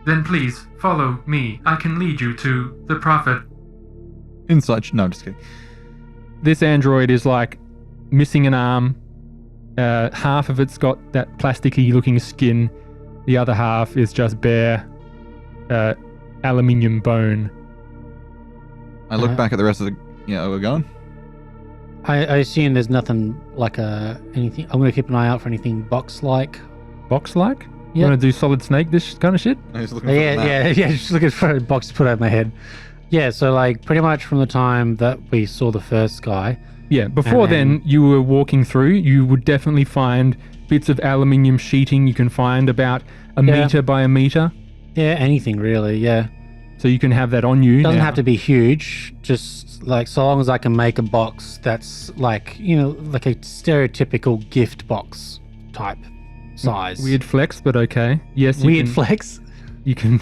Then please follow me. I can lead you to the Prophet. In such. No, just kidding. This android is like missing an arm. Half of it's got that plasticky looking skin. The other half is just bare. aluminium bone. I look back at the rest of the. Yeah, we're going. I assume there's nothing like anything. I'm gonna keep an eye out for anything box-like. Box-like? You Yeah. want to do Solid Snake, this kind of shit? I was looking for the map. Yeah. Just looking for a box to put out my head. Yeah. So like pretty much from the time that we saw the first guy. Yeah, before then, you were walking through, you would definitely find bits of aluminium sheeting. You can find about a Yeah. meter by a meter. Yeah. Anything really. Yeah. So you can have that on you. Doesn't now. have to be huge. Just like so long as I can make a box that's like like a stereotypical gift box type size. Weird flex, but okay. Yes, Weird flex. you can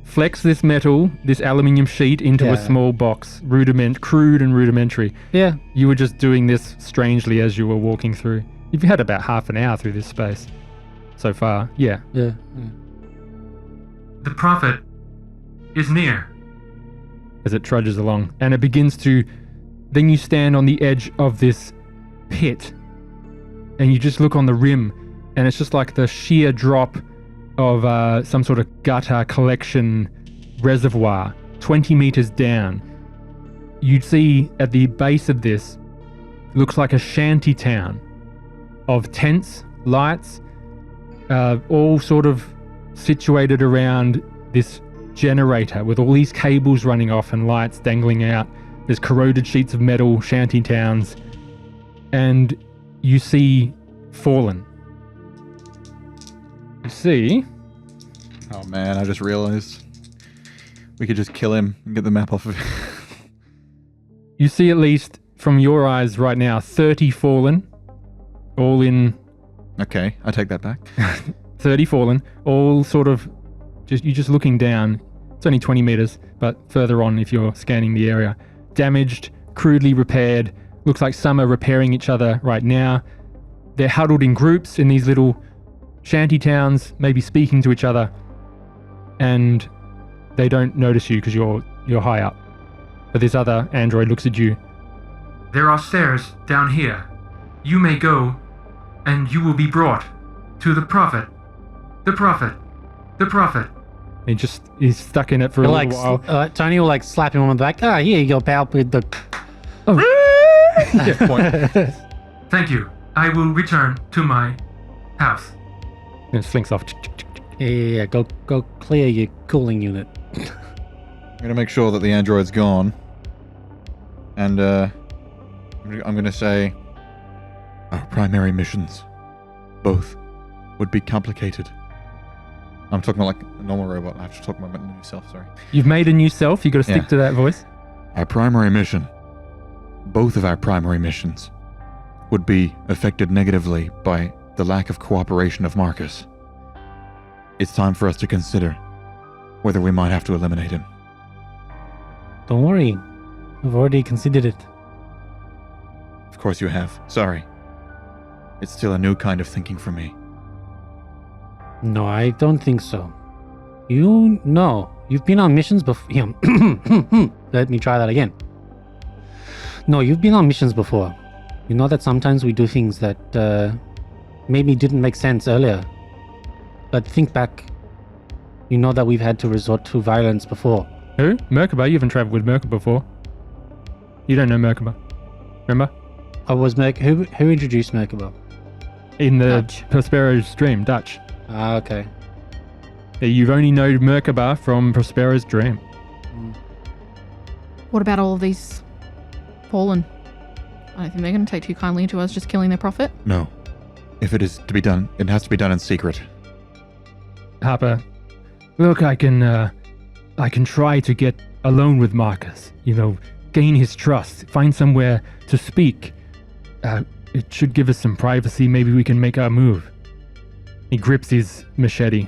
flex this metal, this aluminium sheet into a Yeah. small box. Crude and rudimentary. Yeah. You were just doing this strangely as you were walking through. You've had about half an hour through this space so far. Yeah. Yeah. The prophet is near. As it trudges along, and it begins to. Then you stand on the edge of this pit, and you just look on the rim, and it's just like the sheer drop of some sort of gutter collection reservoir 20 meters down. You'd see at the base of this, looks like a shanty town of tents, lights, all sort of situated around this generator with all these cables running off and lights dangling out. There's corroded sheets of metal, shanty towns, and you see Fallen. You see, Oh man, I just realized we could just kill him and get the map off of him. you see at least from your eyes right now 30 Fallen, all in Okay, I take that back. 30 Fallen, all sort of you're just looking down. It's only 20 meters, but further on if you're scanning the area. Damaged, crudely repaired. Looks like some are repairing each other right now. They're huddled in groups in these little shanty towns, maybe speaking to each other. And they don't notice you because you're high up. But this other android looks at you. There are stairs down here. You may go, and you will be brought to the prophet. The prophet. The prophet. He's stuck in it for a little while. Tony will like slap him on the back. Ah, here you go, pal. With the Yeah, point. Thank you. I will return to my house. And it slinks off. yeah. Go clear your cooling unit. I'm gonna make sure that the android's gone. And I'm gonna say our primary missions, both, would be complicated. I'm talking about like a normal robot. I have to talk about my new self, sorry. You've made a new self. You've got to stick Yeah. to that voice. Our primary mission, both of our primary missions, would be affected negatively by the lack of cooperation of Marcus. It's time for us to consider whether we might have to eliminate him. Don't worry, I've already considered it. Of course you have. Sorry. It's still a new kind of thinking for me. No, I don't think so. You've been on missions before. Let me try that again. No, you've been on missions before. You know that sometimes we do things that maybe didn't make sense earlier. But think back. You know that we've had to resort to violence before. Who? Merkaba? You haven't traveled with Merkaba before. You don't know Merkaba. Remember? Who introduced Merkaba? In the Dutch. Prospero's Dream, Dutch. Ah, okay. You've only known Merkaba from Prospero's Dream. What about all of these Fallen? I don't think they're going to take too kindly to us just killing their prophet. No. If it is to be done, it has to be done in secret. Harper, look, I can try to get alone with Marcus. Gain his trust. Find somewhere to speak. It should give us some privacy. Maybe we can make our move. He grips his machete.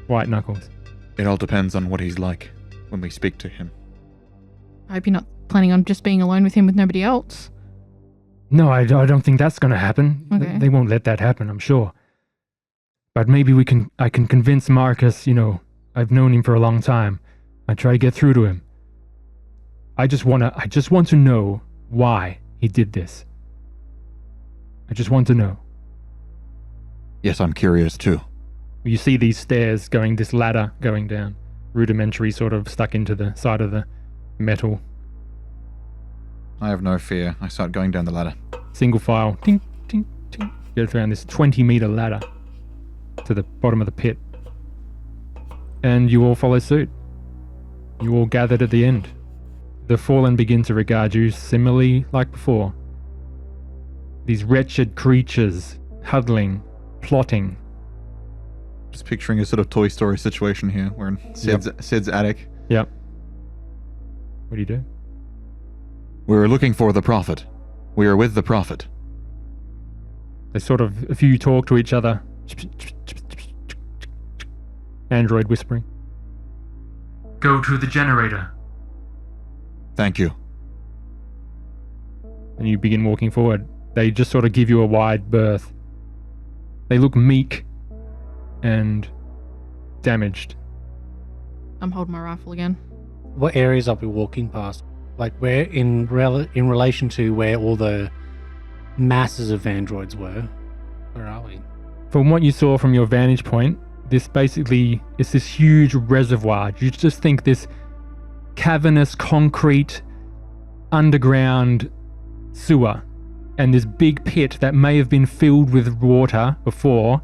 White knuckles. It all depends on what he's like when we speak to him. I hope you're not planning on just being alone with him with nobody else. No, I don't think that's going to happen. Okay. They won't let that happen, I'm sure. But maybe I can convince Marcus, I've known him for a long time. I try to get through to him. I just want to know why he did this. I just want to know. Yes, I'm curious too. You see these stairs this ladder going down. rudimentary sort of stuck into the side of the metal. I have no fear. I start going down the ladder. Single file. Tink, tink, tink. Go down this 20-meter ladder to the bottom of the pit. And you all follow suit. You all gathered at the end. The fallen begin to regard you similarly like before. These wretched creatures huddling, plotting. Just picturing a sort of Toy Story situation here. We're in Sid's attic. Yep. What do you do? We're looking for the Prophet. We are with the Prophet. They sort of, a few talk to each other. Android whispering. Go to the generator. Thank you. And you begin walking forward. They just sort of give you a wide berth. They look meek and damaged. I'm holding my rifle again. What areas are we walking past? Like where in relation to where all the masses of androids were? Where are we? From what you saw from your vantage point, this basically is this huge reservoir. You just think this cavernous concrete underground sewer, and this big pit that may have been filled with water before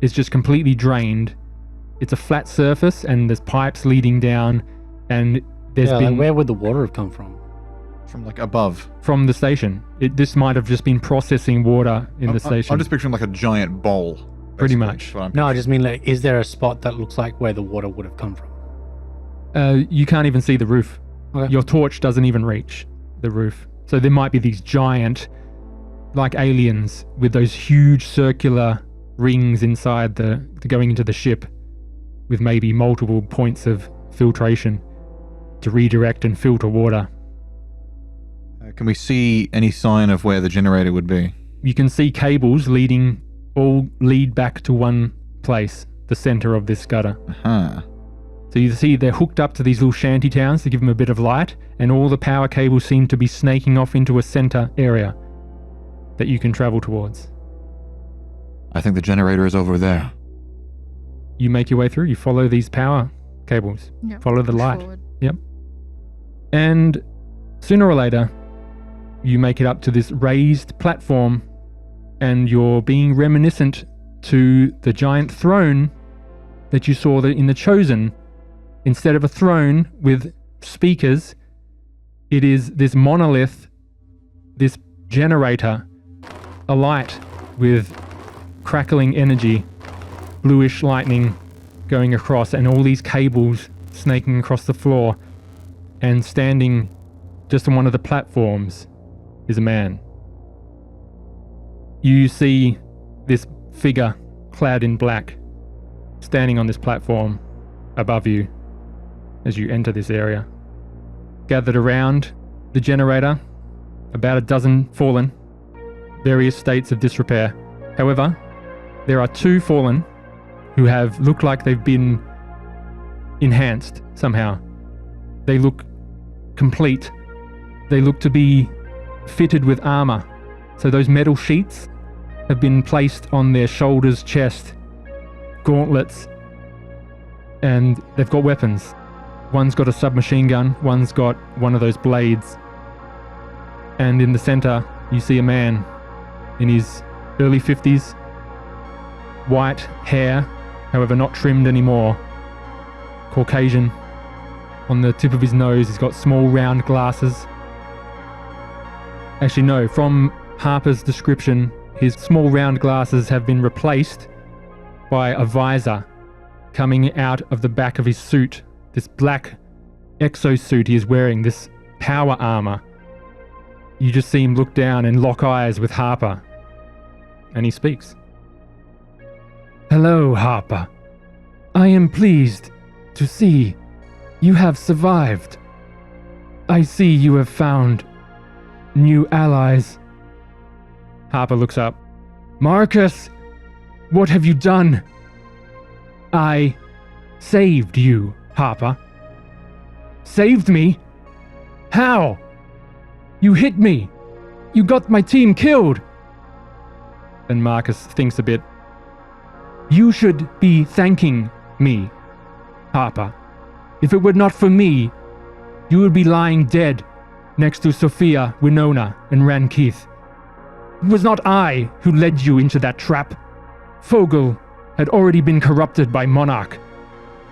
is just completely drained. It's a flat surface and there's pipes leading down, and there's been... Like where would the water have come from? From like above. From the station. This might have just been processing water in the station. I'm just picturing like a giant bowl. Pretty much. No, I just mean like, is there a spot that looks like where the water would have come from? You can't even see the roof. Okay. Your torch doesn't even reach the roof. So there might be these giant, like aliens, with those huge circular rings inside the going into the ship, with maybe multiple points of filtration to redirect and filter water. Can we see any sign of where the generator would be? You can see cables all lead back to one place, the center of this gutter. Uh-huh. So you see they're hooked up to these little shanty towns to give them a bit of light, and all the power cables seem to be snaking off into a center area that you can travel towards. I think the generator is over there. You make your way through, you follow these power cables, Yep, follow the push light. forward. Yep. And sooner or later, you make it up to this raised platform, and you're being reminiscent to the giant throne that you saw in the Chosen. Instead of a throne with speakers, it is this monolith, this generator, a light with crackling energy, bluish lightning going across, and all these cables snaking across the floor. And standing just on one of the platforms is a man. You see this figure clad in black standing on this platform above you as you enter this area. Gathered around the generator, about a dozen fallen, various states of disrepair. However, there are two fallen who have looked like they've been enhanced somehow. They look complete. They look to be fitted with armor. So those metal sheets have been placed on their shoulders, chest, gauntlets, and they've got weapons. One's got a submachine gun, one's got one of those blades. And in the center, you see a man in his early 50s, white hair, however not trimmed anymore, Caucasian. On the tip of his nose, he's got small round glasses. Actually, no, from Harper's description, his small round glasses have been replaced by a visor coming out of the back of his suit. This black exosuit he is wearing, this power armor. You just see him look down and lock eyes with Harper. And he speaks. Hello, Harper. I am pleased to see you have survived. I see you have found new allies. Harper looks up. Marcus, what have you done? I saved you, Harper. Saved me? How? You hit me. You got my team killed. And Marcus thinks a bit. You should be thanking me, Harper. If it were not for me, you would be lying dead next to Sophia, Winona, and Rankeith. It was not I who led you into that trap. Fogel had already been corrupted by Monarch.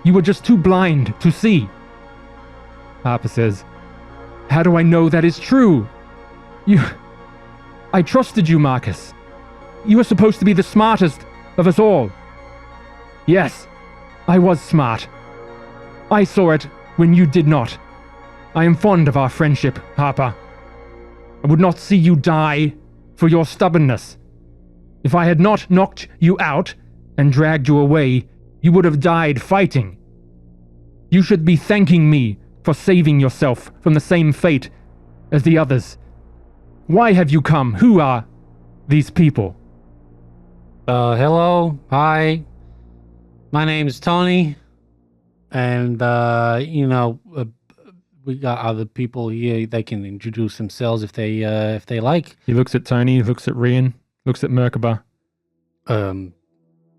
You were just too blind to see. Harper says, how do I know that is true? I trusted you, Marcus. You were supposed to be the smartest of us all. Yes, I was smart. I saw it when you did not. I am fond of our friendship, Harper. I would not see you die for your stubbornness. If I had not knocked you out and dragged you away, you would have died fighting. You should be thanking me for saving yourself from the same fate as the others. Why have you come? Who are these people? Hello, hi. My name's Tony, and we got other people here. They can introduce themselves if they like. He looks at Tony, looks at Rian, looks at Merkaba.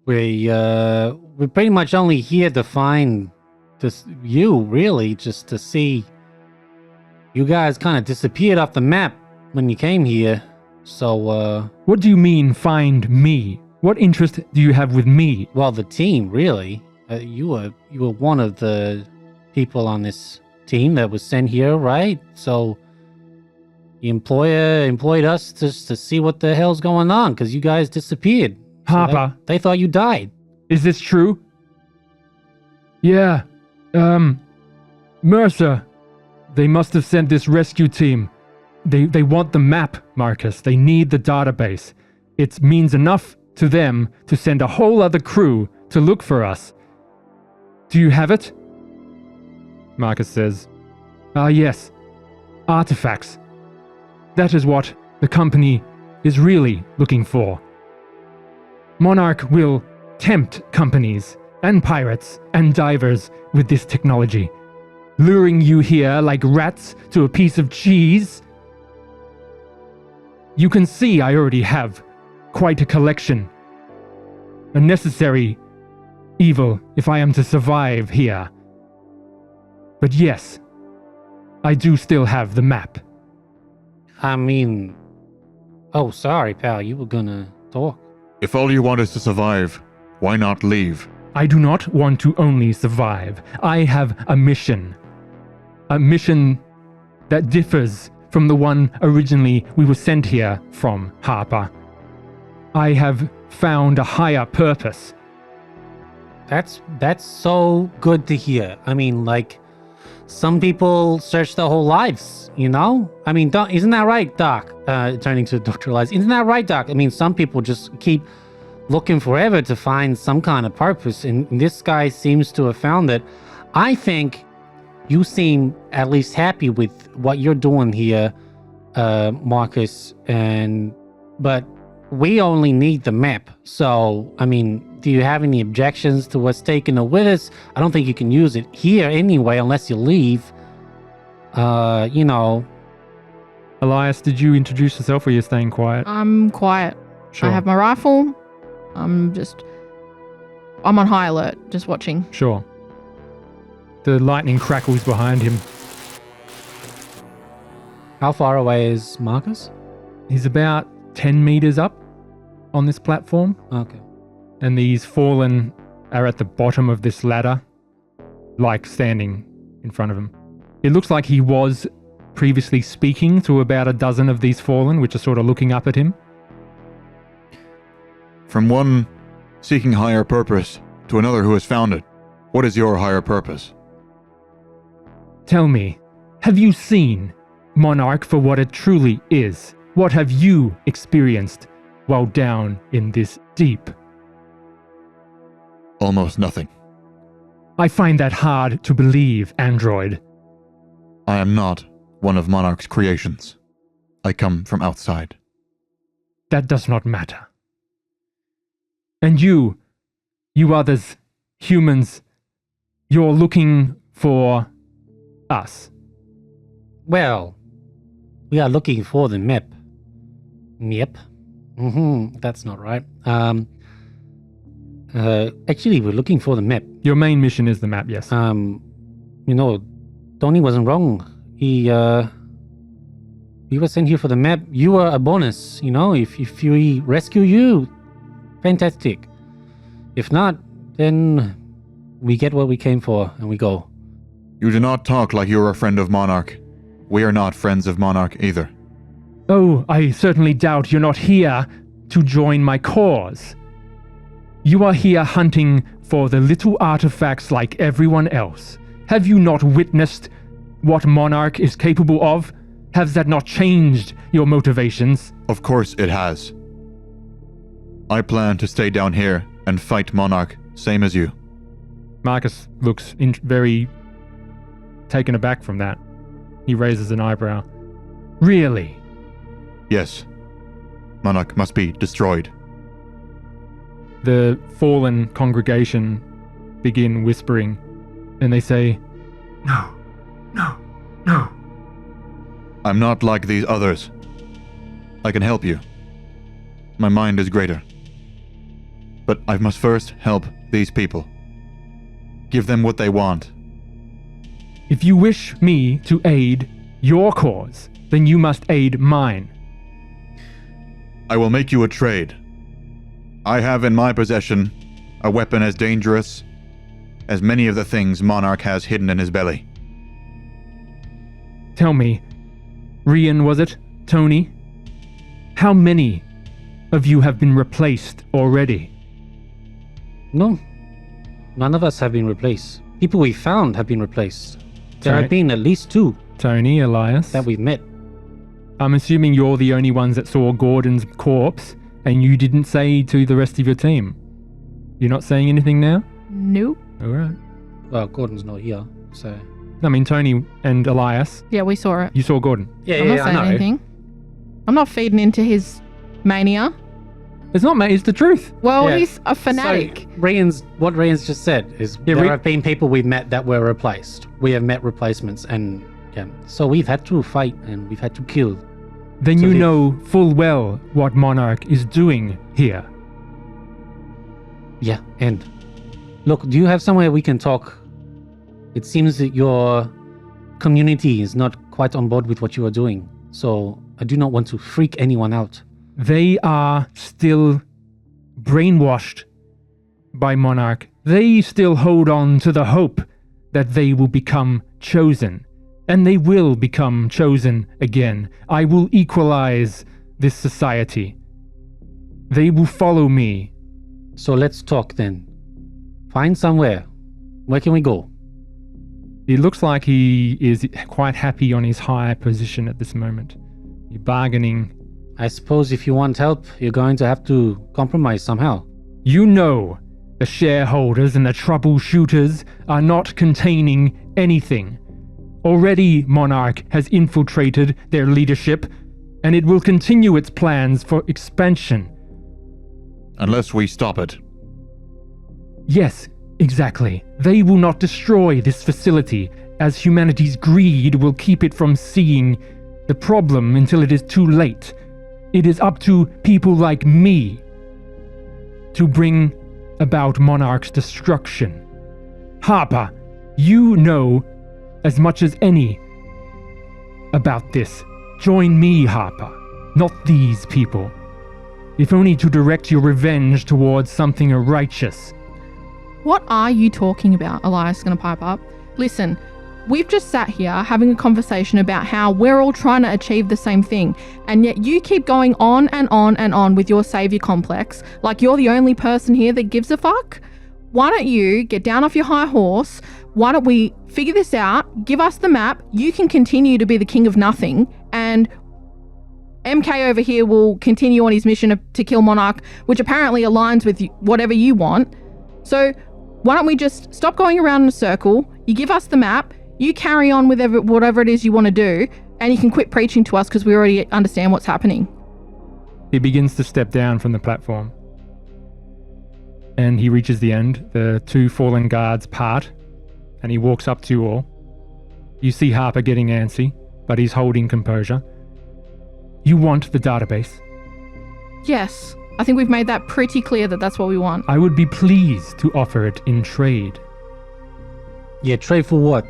We're pretty much only here to find you, really, just to see. You guys kind of disappeared off the map when you came here, so What do you mean, find me? What interest do you have with me? well, the team, really. You were one of the people on this team that was sent here, right? So the employer employed us just to see what the hell's going on, because you guys disappeared. So Harper. they thought you died. Is this true? Yeah. Mercer. They must have sent this rescue team. They want the map, Marcus. They need the database. It means enough to them to send a whole other crew to look for us. Do you have it? Marcus says, yes. Artifacts. That is what the company is really looking for. Monarch will tempt companies and pirates and divers with this technology, luring you here like rats to a piece of cheese. You can see I already have quite a collection. A necessary evil if I am to survive here. But yes, I do still have the map. I mean, oh, sorry, pal. You were gonna talk. If all you want is to survive, why not leave? I do not want to only survive. I have a mission. A mission that differs from the one originally we were sent here from, Harper. I have found a higher purpose. That's so good to hear. I mean, like, some people search their whole lives, you know? I mean, isn't that right, Doc? Turning to Dr. Elias. Isn't that right, Doc? I mean, some people just keep looking forever to find some kind of purpose, and this guy seems to have found it. I think you seem at least happy with what you're doing here, Marcus, but we only need the map. So, I mean, do you have any objections to us taking it with us? I don't think you can use it here anyway, unless you leave. Elias, did you introduce yourself or you're staying quiet? I'm quiet. Sure. I have my rifle. I'm on high alert, just watching. Sure. The lightning crackles behind him. How far away is Marcus? He's about 10 meters up on this platform, Okay. and these fallen are at the bottom of this ladder, like standing in front of him. It looks like he was previously speaking to about a dozen of these fallen, which are sort of looking up at him. From one seeking higher purpose to another who has found it, what is your higher purpose? Tell me, have you seen Monarch for what it truly is? What have you experienced while down in this deep? Almost nothing. I find that hard to believe, android. I am not one of Monarch's creations. I come from outside. That does not matter. And you others, humans, you're looking for us. Well, we are looking for the map. Yep. That's not right. Actually, we're looking for the map. Your main mission is the map, yes. You know, Tony wasn't wrong. We were sent here for the map. You are a bonus, you know? If we rescue you, fantastic. If not, then we get what we came for and we go. You do not talk like you are a friend of Monarch. We are not friends of Monarch either. Oh, I certainly doubt you're not here to join my cause. You are here hunting for the little artifacts like everyone else. Have you not witnessed what Monarch is capable of? Has that not changed your motivations? Of course it has. I plan to stay down here and fight Monarch, same as you. Marcus looks very taken aback from that. He raises an eyebrow. Really? Yes. Monarch must be destroyed. The fallen congregation begin whispering, and they say, No, no, no. I'm not like these others. I can help you. My mind is greater. But I must first help these people. Give them what they want. if you wish me to aid your cause, then you must aid mine. I will make you a trade. I have in my possession a weapon as dangerous as many of the things Monarch has hidden in his belly. Tell me, Rian, was it? Tony? How many of you have been replaced already? No. None of us have been replaced. People we found have been replaced. There Sorry. have been at least 2 Tony, Elias? that we've met. I'm assuming you're the only ones that saw Gordon's corpse, and you didn't say to the rest of your team. You're not saying anything now? Nope. Alright. Well, Gordon's not here, so... I mean, Tony and Elias, Yeah, we saw it. you saw Gordon. Yeah, I'm not saying anything. I'm not feeding into his mania. It's not, mate, it's the truth. Well, Yeah. he's a fanatic. So, what Rian's just said is Yeah, there have been people we've met that were replaced. We have met replacements, and yeah, so we've had to fight and we've had to kill. Then So you the- know full well what Monarch is doing here. Yeah, and look, do you have somewhere we can talk? It seems that your community is not quite on board with what you are doing, so I do not want to freak anyone out. They are still brainwashed by Monarch. They still hold on to the hope that they will become chosen. And they will become chosen again. I will equalize this society. They will follow me. So let's talk then. Find somewhere. Where can we go? It looks like he is quite happy on his high position at this moment. You're bargaining. I suppose if you want help, you're going to have to compromise somehow. You know the shareholders and the troubleshooters are not containing anything. Already Monarch has infiltrated their leadership, and it will continue its plans for expansion. Unless we stop it. Yes, exactly. They will not destroy this facility, as humanity's greed will keep it from seeing the problem until it is too late. It is up to people like me to bring about Monarch's destruction. Harper, you know as much as any about this. Join me, Harper, not these people. If only to direct your revenge towards something righteous. What are you talking about? Elias is going to pipe up. Listen, we've just sat here having a conversation about how we're all trying to achieve the same thing, and yet you keep going on and on and on with your savior complex like you're the only person here that gives a fuck. Why don't you get down off your high horse? Why don't we figure this out? Give us the map. You can continue to be the king of nothing, and MK over here will continue on his mission to kill Monarch, which apparently aligns with whatever you want. So why don't we just stop going around in a circle? You give us the map. You carry on with whatever it is you want to do, and you can quit preaching to us because we already understand what's happening. He begins to step down from the platform. And he reaches the end. The 2 fallen guards part, and he walks up to you all. You see Harper getting antsy, but he's holding composure. You want the database. Yes, I think we've made that pretty clear that that's what we want. I would be pleased to offer it in trade. Yeah, trade for what?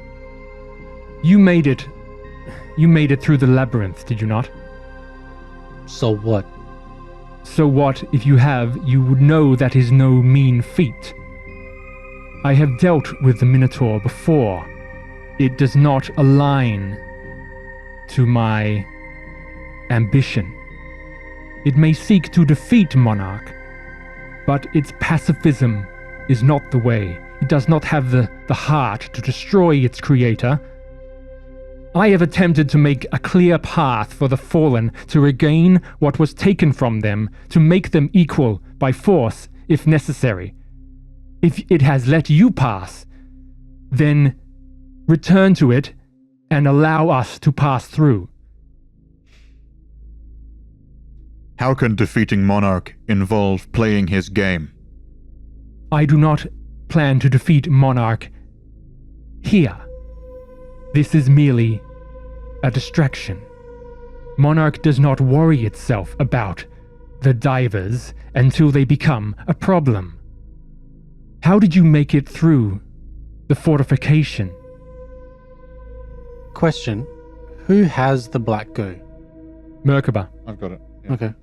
You made it. You made it through the labyrinth, did you not? So what? So what, if you have, you would know that is no mean feat. I have dealt with the Minotaur before. It does not align to my ambition. It may seek to defeat Monarch, but its pacifism is not the way. It does not have the heart to destroy its creator. I have attempted to make a clear path for the fallen to regain what was taken from them, to make them equal by force if necessary. If it has let you pass, then return to it and allow us to pass through. How can defeating Monarch involve playing his game? I do not plan to defeat Monarch here. This is merely a distraction. Monarch does not worry itself about the divers until they become a problem. How did you make it through the fortification? Question. Who has the black goo? Merkaba. I've got it. Okay.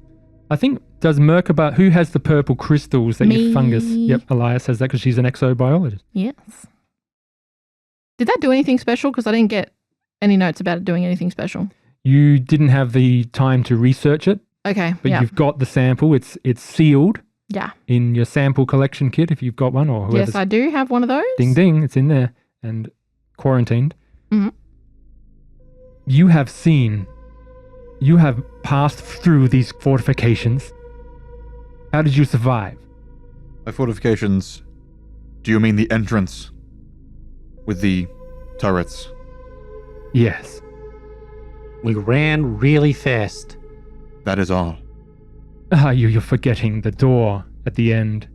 I think, does Merkaba, who has the purple crystals that Me. your fungus? Yep, Elias has that because she's an exobiologist. Yes. Did that do anything special? Because I didn't get any notes about it doing anything special. You didn't have the time to research it, Okay. but yeah. you've got the sample. It's sealed Yeah. in your sample collection kit if you've got one, or whoever's. Yes, I do have one of those. Ding ding, it's in there and quarantined. Mhm. You have passed through these fortifications. How did you survive? By fortifications, do you mean the entrance with the turrets? Yes. We ran really fast. That is all. You're forgetting the door at the end.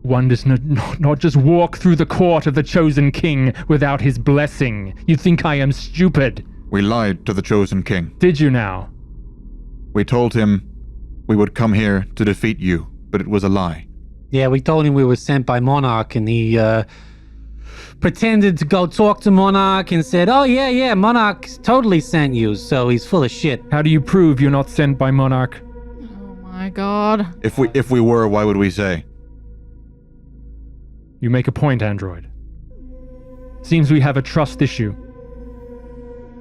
One does not just walk through the court of the chosen king without his blessing. You think I am stupid? We lied to the chosen king. Did you now? We told him we would come here to defeat you, but it was a lie. Yeah, we told him we were sent by Monarch, and he pretended to go talk to Monarch and said, "Oh yeah, Monarch totally sent you." So he's full of shit. How do you prove you're not sent by Monarch? Oh my god. If we were, why would we say? You make a point, android. Seems we have a trust issue.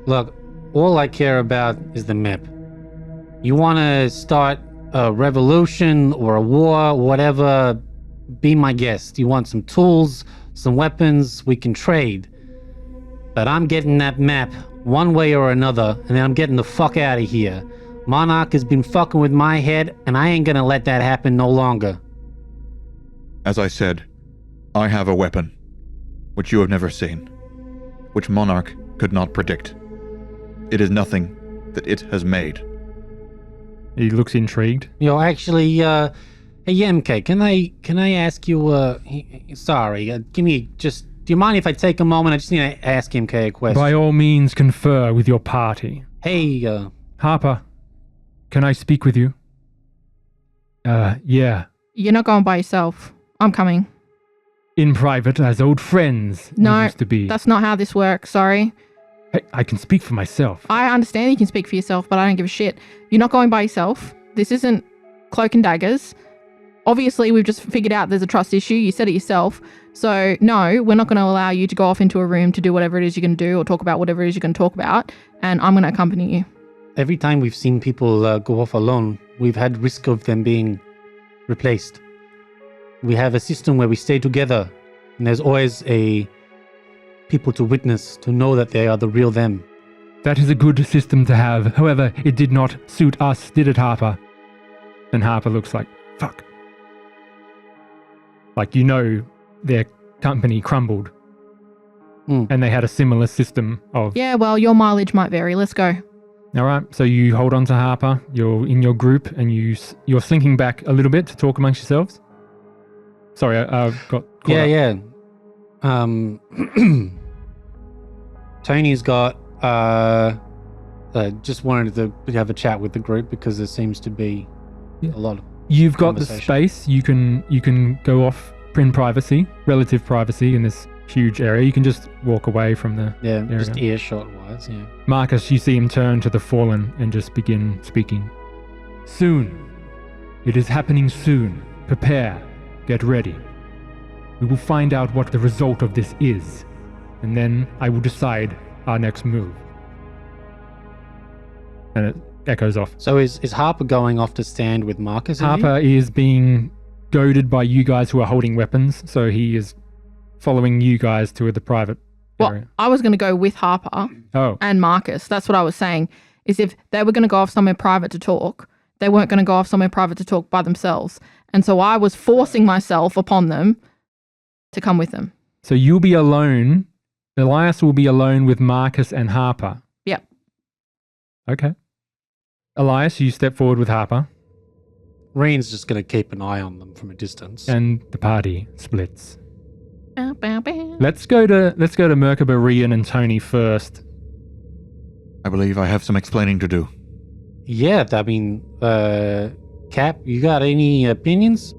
Look, all I care about is the map. You want to start a revolution or a war, whatever, be my guest. You want some tools, some weapons, we can trade. But I'm getting that map one way or another, and then I'm getting the fuck out of here. Monarch has been fucking with my head, and I ain't gonna let that happen no longer. As I said, I have a weapon, which you have never seen, which Monarch could not predict. It is nothing that it has made. He looks intrigued. Yo, actually, hey MK, can I ask you, sorry, give me just, do you mind if I take a moment? I just need to ask MK a question. By all means, confer with your party. Hey, Harper, can I speak with you? Yeah. You're not going by yourself. I'm coming. In private, as old friends we No, used to be. that's not how this works. Sorry. Hey, I can speak for myself. I understand you can speak for yourself, but I don't give a shit. You're not going by yourself. This isn't cloak and daggers. Obviously, we've just figured out there's a trust issue. You said it yourself. So, no, we're not going to allow you to go off into a room to do whatever it is you're going to do or talk about whatever it is you're going to talk about. And I'm going to accompany you. every time we've seen people go off alone, we've had risk of them being replaced. We have a system where we stay together, and there's always a people to witness, to know that they are the real them. That is a good system to have. However, it did not suit us, did it, Harper? And Harper looks like, fuck. Like, you know, their company crumbled. And they had a similar system of... Yeah, well, your mileage might vary. Let's go. All right, so you hold on to Harper. You're in your group, and you're slinking back a little bit to talk amongst yourselves. Sorry, I got caught up. Tony's got... just wanted to have a chat with the group because there seems to be a lot of You've got the conversation. space. You can go off in privacy, relative privacy in this huge area. You can just walk away from the Yeah, area. just earshot wise, yeah. Marcus, you see him turn to the fallen and just begin speaking. Soon. It is happening soon. Prepare. Get ready. We will find out what the result of this is, and then I will decide our next move. And it echoes off. So is Harper going off to stand with Marcus? Harper is being goaded by you guys who are holding weapons, so he is following you guys to the private Well, area. I was going to go with Harper Oh, and Marcus. That's what I was saying, is if they were going to go off somewhere private to talk, they weren't going to go off somewhere private to talk by themselves. And so I was forcing myself upon them to come with them. so you'll be alone. Elias will be alone with Marcus and Harper. Yep. Okay. Elias, you step forward with Harper, Reen's just going to keep an eye on them from a distance. and the party splits. Bow, bow, bow. Let's go to Merkaba, Rian, and Tony first. I believe I have some explaining to do. Yeah, I mean, Cap, you got any opinions?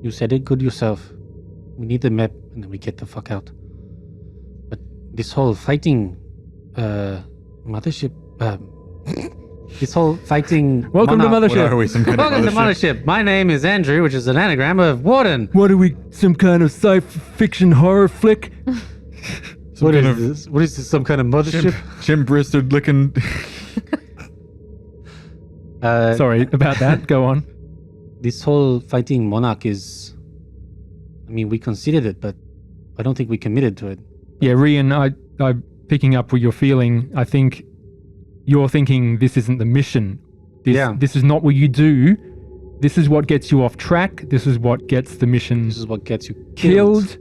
You said it good yourself. We need the map, and then we get the fuck out. But this whole fighting, mothership, this whole fighting. Welcome to monarch- Mothership. What are we, some kind Welcome to of mothership? Mothership. My name is Andrew, which is an anagram of Warden. What are we? Some kind of sci-fiction horror flick? Some What kind is of this? What is this? Some kind of mothership? chimp-breasted looking... Sorry about that. Go on. This whole fighting monarch is. I mean, we considered it, but I don't think we committed to it. Yeah, Rian, I'm picking up what you're feeling. I think you're thinking this isn't the mission. This is not what you do. This is what gets you off track. This is what gets the mission This is what gets you killed. killed.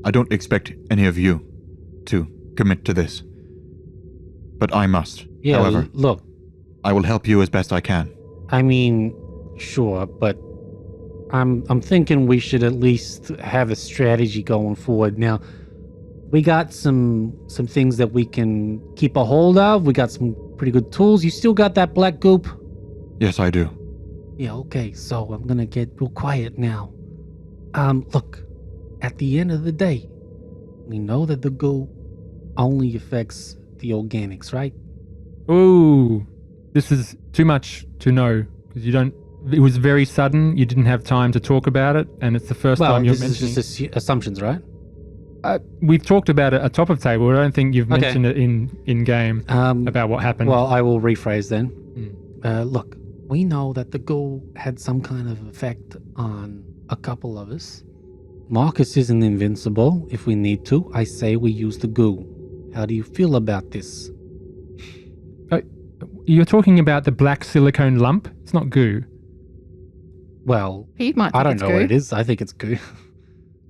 I don't expect any of you to commit to this. But I must. Yeah, However, look, I will help you as best I can. I mean, sure, but I'm thinking we should at least have a strategy going forward. Now, we got some things that we can keep a hold of. We got some pretty good tools. You still got that black goop? Yes, I do. Yeah, okay, so I'm gonna get real quiet now. Look, at the end of the day, we know that the goop only affects the organics, right? Ooh, this is too much to know because you don't. It was very sudden. You didn't have time to talk about it, and it's the first Well, time you're this is mentioning. just assumptions, right? We've talked about it at top of table. I don't think you've Okay. mentioned it in game about what happened. Well, I will rephrase then. Mm. Look, we know that the ghoul had some kind of effect on a couple of us. Marcus isn't invincible. If we need to, I say we use the goo. How do you feel about this? You're talking about the black silicone lump. It's not goo. Well, He might think I don't it's know goo. what it is. I think it's goo.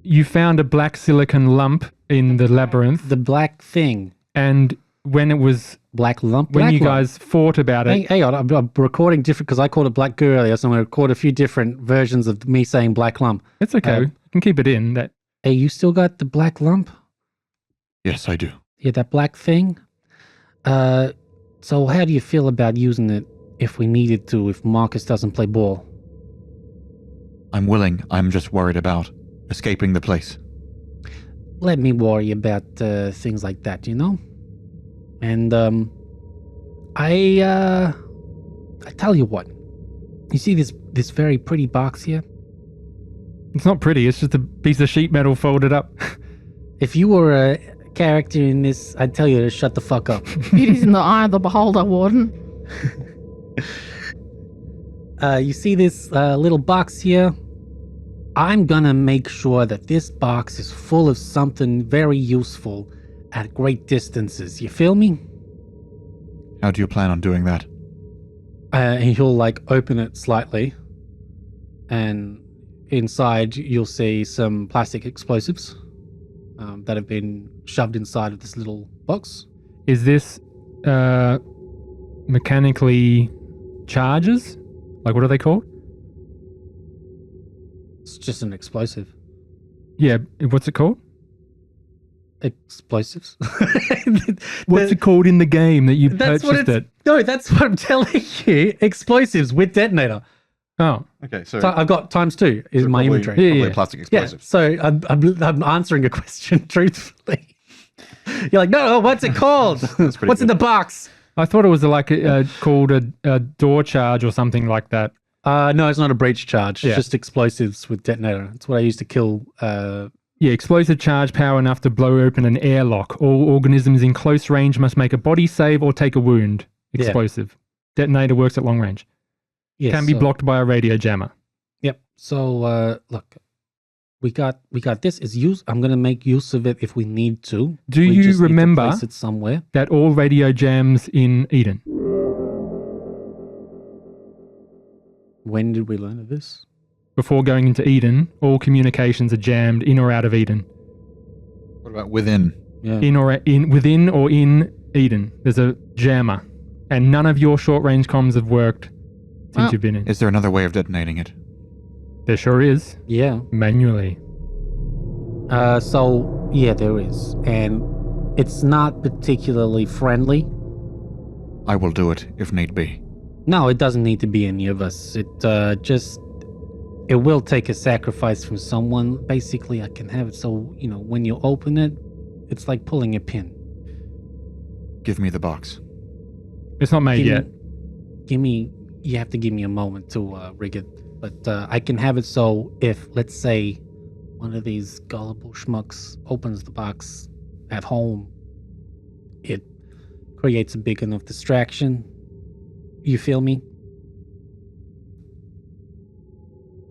You found a black silicone lump in the labyrinth, The black thing. and when it was Black lump? when Black you lump. guys fought about it, Hang on, I'm recording different because I called it black goo earlier, so I'm going to record a few different versions of me saying black lump. it's okay. You can keep it in. That Hey, you still got the black lump? Yes, I do. Yeah, that black thing. So how do you feel about using it if we needed to, if Marcus doesn't play ball? I'm willing. I'm just worried about escaping the place. Let me worry about things like that, you know? And I tell you what. You see this very pretty box here? it's not pretty. It's just a piece of sheet metal folded up. If you were a character in this, I'd tell you to shut the fuck up. Beauty's in the eye of the beholder, Warden. You see this little box here? I'm gonna make sure that this box is full of something very useful at great distances. You feel me? How do you plan on doing that? And he'll like open it slightly, and inside you'll see some plastic explosives that have been shoved inside of this little box. Is this mechanically charges? Like, what are they called? It's just an explosive. Yeah, what's it called? Explosives. What's it called in the game that you That's what purchased it's. it? No, that's what I'm telling you. Explosives with detonator. Oh, Okay, so, So I've got times 2 is so my probably, inventory. probably Yeah. plastic Yeah, explosives. so I'm answering a question truthfully. You're like, no, what's it called? That's pretty What's in good. the box? I thought it was like called a door charge or something like that. No, it's not a breach charge. Yeah. It's just explosives with detonator. It's what I used to kill. Yeah, explosive charge power enough to blow open an airlock. All organisms in close range must make a body save or take a wound. Yeah. Explosive. Detonator works at long range. Yeah, Can be so- blocked by a radio jammer. Yep. So look, we got this. Is use. I'm gonna make use of it if we need to. Do We you just need to remember place it somewhere? that all radio jams in Eden? When did we learn of this? Before going into Eden, all communications are jammed in or out of Eden. What about within? Yeah. Within or in Eden, there's a jammer. And none of your short range comms have worked since Well- you've been in. Is there another way of detonating it? There sure is. Yeah. Manually. So yeah, there is, and it's not particularly friendly. I will do it if need be. No, it doesn't need to be any of us. It will take a sacrifice from someone. Basically, I can have it so, when you open it, it's like pulling a pin. Give me the box. It's not made yet. You have to give me a moment to rig it. But I can have it so if, let's say, one of these gullible schmucks opens the box at home, it creates a big enough distraction. You feel me?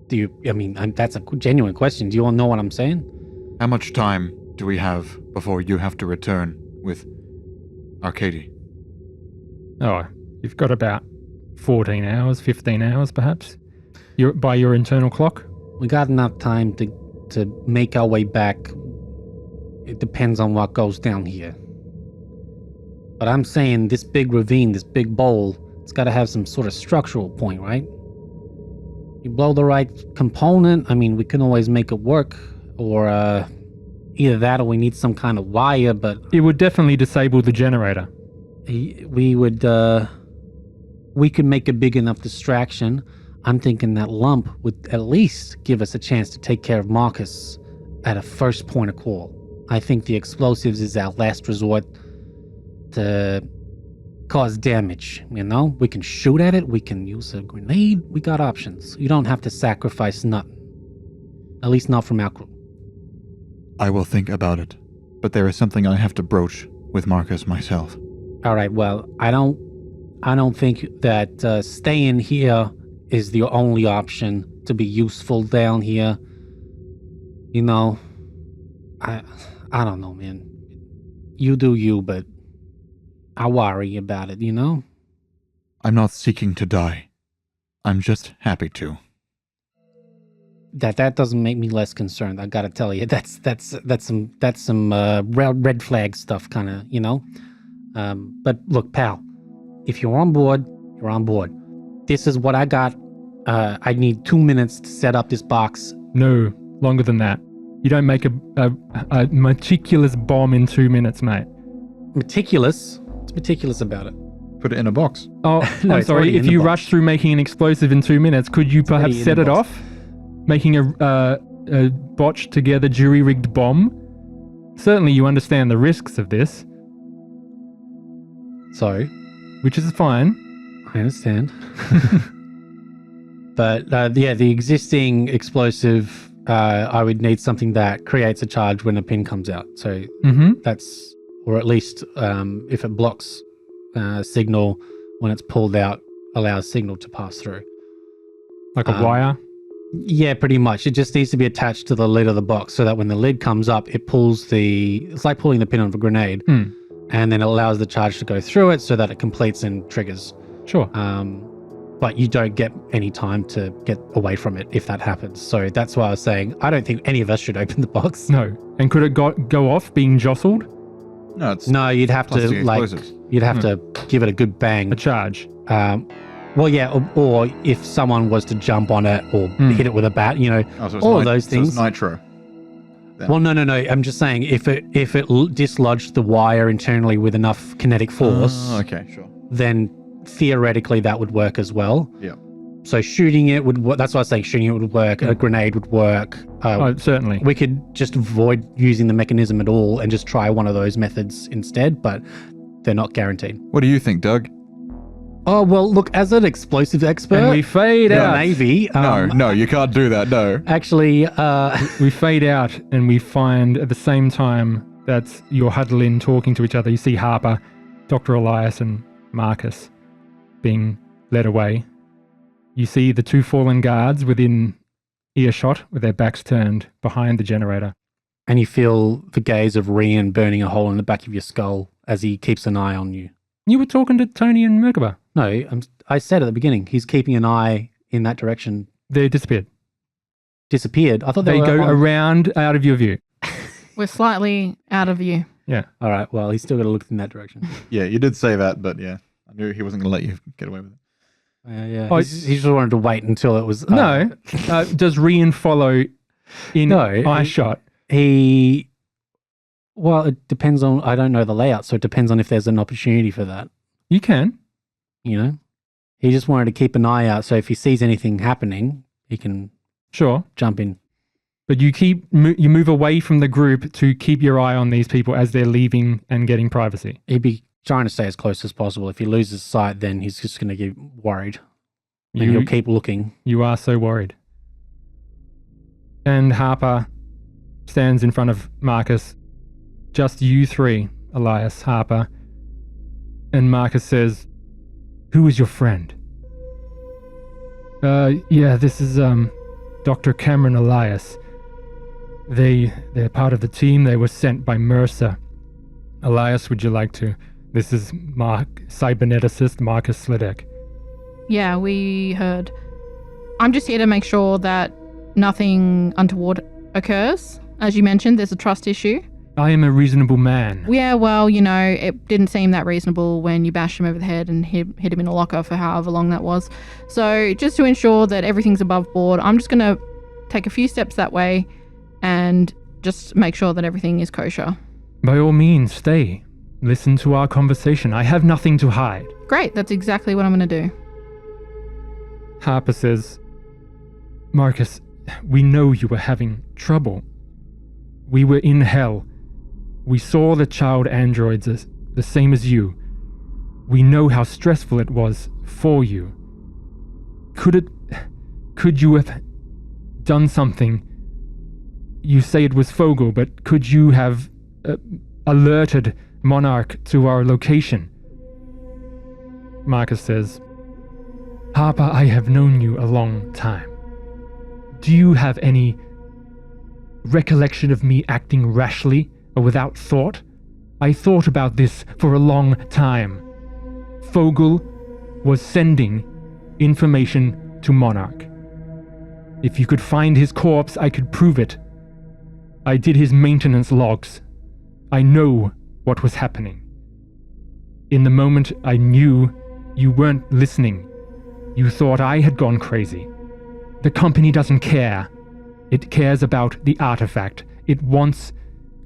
That's a genuine question. Do you all know what I'm saying? How much time do we have before you have to return with Arcady? Oh, you've got about 14 hours, 15 hours perhaps, by your internal clock. We got enough time to make our way back. It depends on what goes down here. But I'm saying this big ravine, this big bowl, it's got to have some sort of structural point, right? You blow the right component, we can always make it work. Or either that or we need some kind of wire, but It would definitely disable the generator. we could make a big enough distraction. I'm thinking that lump would at least give us a chance to take care of Marcus at a first point of call. I think the explosives is our last resort to cause damage, We can shoot at it, we can use a grenade, we got options. You don't have to sacrifice nothing. At least not from our crew. I will think about it, but there is something I have to broach with Marcus myself. All right, well, I don't think that staying here is the only option to be useful down here. I don't know, man. You do you, but I worry about it, I'm not seeking to die. I'm just happy to. That doesn't make me less concerned. I gotta tell you, that's some red flag stuff, kind of, But look, pal, if you're on board, you're on board. This is what I got. I need 2 minutes to set up this box. No, longer than that. You don't make a meticulous bomb in 2 minutes, mate. Meticulous. What's meticulous about it? Put it in a box. Oh, No, I'm it's sorry. already If in the you box. rush through making an explosive in 2 minutes, could you perhaps already in set the it box. off? Making a botched together jury-rigged bomb? Certainly you understand the risks of this, So, which is fine. I understand. But the existing explosive, I would need something that creates a charge when a pin comes out. So Mm-hmm. that's, or at least if it blocks signal when it's pulled out, allows signal to pass through. Like a wire. Yeah, pretty much. It just needs to be attached to the lid of the box so that when the lid comes up, it pulls it's like pulling the pin of a grenade. Hmm. And then it allows the charge to go through it so that it completes and triggers. Sure. But you don't get any time to get away from it if that happens. So that's why I was saying I don't think any of us should open the box. No. And could it go off being jostled? No, it's No, you'd have to plastic explosives. you'd have to give it a good bang. A charge. Well, yeah, or if someone was to jump on it or hit it with a bat, Oh, so it's all of those So things. it's nitro. Well, no. I'm just saying if it dislodged the wire internally with enough kinetic force, Oh, okay, sure. then theoretically that would work as well. Yeah. So shooting it would work. That's why I was saying shooting it would work. A grenade would work. Certainly. We could just avoid using the mechanism at all and just try one of those methods instead, but they're not guaranteed. What do you think, Doug? Oh, well, look, as an explosive expert... And we fade in the out. Navy... No, you can't do that, no. Actually... We fade out and we find at the same time that you're huddled in talking to each other. You see Harper, Dr. Elias and Marcus being led away. You see the two fallen guards within earshot with their backs turned behind the generator. And you feel the gaze of Rian burning a hole in the back of your skull as he keeps an eye on you. You were talking to Tony and Merkaba. No, I said at the beginning, he's keeping an eye in that direction. They disappeared. Disappeared? I thought They were go on- around out of your view. We're slightly out of view. Yeah. All right, well, he's still got to look in that direction. Yeah, you did say that, but yeah, I knew he wasn't going to let you get away with it. Yeah. Oh, He just wanted to wait until it was... No. Does Rian follow in No, eye shot? Well, it depends on... I don't know the layout, so it depends on if there's an opportunity for that, You can. you know? He just wanted to keep an eye out, so if he sees anything happening, he can Sure. jump in. But you you move away from the group to keep your eye on these people as they're leaving and getting privacy. He'd be trying to stay as close as possible. If he loses sight, then he's just going to get worried. And he'll keep looking. You are so worried. And Harper stands in front of Marcus. Just you three, Elias, Harper. And Marcus says, "Who is your friend?" Yeah, this is Dr. Cameron Elias. They're part of the team. They were sent by Mercer. Elias, would you like to? This is cyberneticist Marcus Sledek. Yeah, we heard. I'm just here to make sure that nothing untoward occurs. As you mentioned, there's a trust issue. I am a reasonable man. Yeah, well, it didn't seem that reasonable when you bashed him over the head and hit him in a locker for however long that was. So just to ensure that everything's above board, I'm just going to take a few steps that way and just make sure that everything is kosher. By all means, stay. Listen to our conversation. I have nothing to hide. Great, that's exactly what I'm going to do. Harper says, "Marcus, we know you were having trouble. We were in hell. We saw the child androids as the same as you. We know how stressful it was for you. Could you have done something? You say it was Fogel, but could you have alerted Monarch to our location?" Marcus says, "Harper, I have known you a long time. Do you have any recollection of me acting rashly or without thought? I thought about this for a long time. Fogel was sending information to Monarch. If you could find his corpse, I could prove it. I did his maintenance logs. I know what was happening. In the moment, I knew you weren't listening. You thought I had gone crazy. The company doesn't care. It cares about the artifact. It wants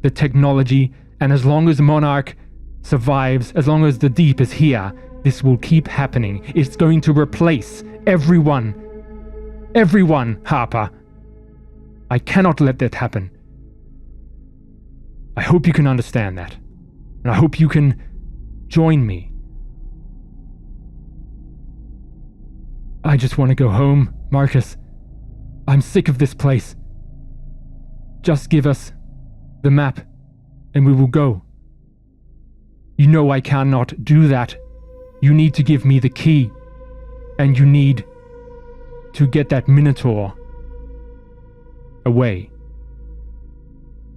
the technology, and as long as Monarch survives, as long as the Deep is here, this will keep happening. It's going to replace everyone. Everyone, Harper. I cannot let that happen. I hope you can understand that. And I hope you can join me. I just want to go home, Marcus. I'm sick of this place. Just give us the map, and we will go. You know I cannot do that. You need to give me the key, and you need to get that Minotaur away.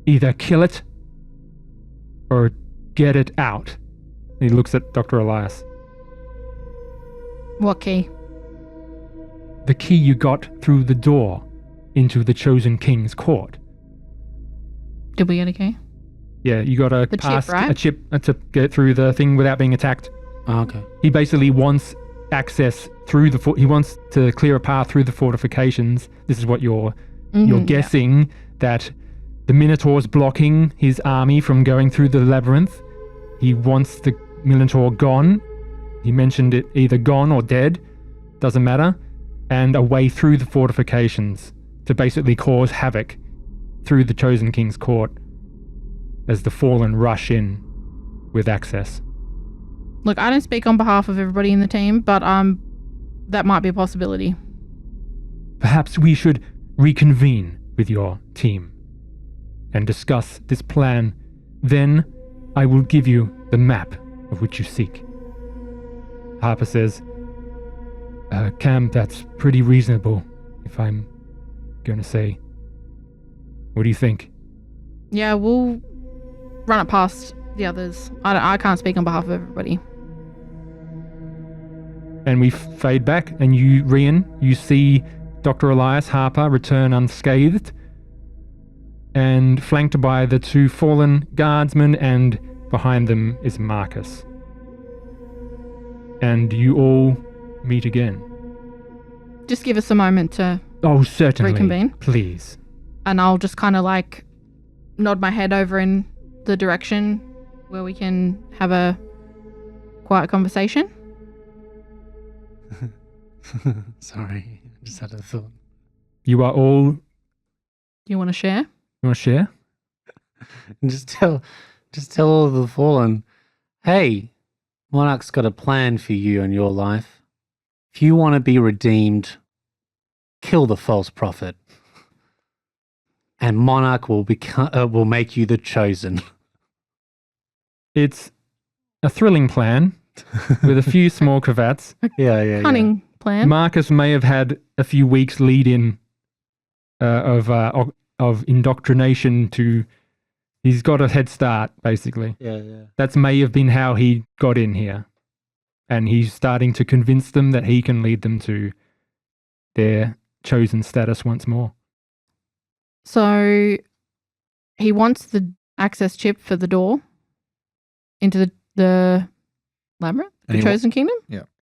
Either kill it, or get it out." He looks at Dr. Elias. What key? "The key you got through the door into the Chosen King's court." Did we get a key? Yeah, you got to The pass chip, right? a chip to get through the thing without being attacked. Oh, okay. He basically wants access through he wants to clear a path through the fortifications. This is what you're guessing, that the Minotaur's blocking his army from going through the labyrinth. He wants the Minotaur gone. He mentioned it either gone or dead. Doesn't matter. and a way through the fortifications to basically cause havoc through the Chosen King's court as the Fallen rush in with access. Look, I don't speak on behalf of everybody in the team, but that might be a possibility. Perhaps we should reconvene with your team and discuss this plan. Then I will give you the map of which you seek. Harper says, Cam, that's pretty reasonable, if I'm going to say. What do you think? Yeah, we'll run it past the others. I can't speak on behalf of everybody. And we fade back, and you, Rian, you see Dr. Elias Harper return unscathed, and flanked by the two fallen guardsmen, and behind them is Marcus. And you all meet again. Just give us a moment to Oh, certainly. reconvene. Please. And I'll just kind of like nod my head over in the direction where we can have a quiet conversation. Sorry, I just had a thought. You are all... Do you want to share? You want to share? Just tell all of the Fallen, hey, Monarch's got a plan for you and your life. If you want to be redeemed, kill the false prophet, and Monarch will make you the chosen. It's a thrilling plan with a few small cravats. Yeah. Cunning plan. Marcus may have had a few weeks lead-in of indoctrination to... He's got a head start, basically. Yeah. That's may have been how he got in here. And he's starting to convince them that he can lead them to their chosen status once more. So he wants the access chip for the door into the labyrinth, And the he wa- Chosen Kingdom,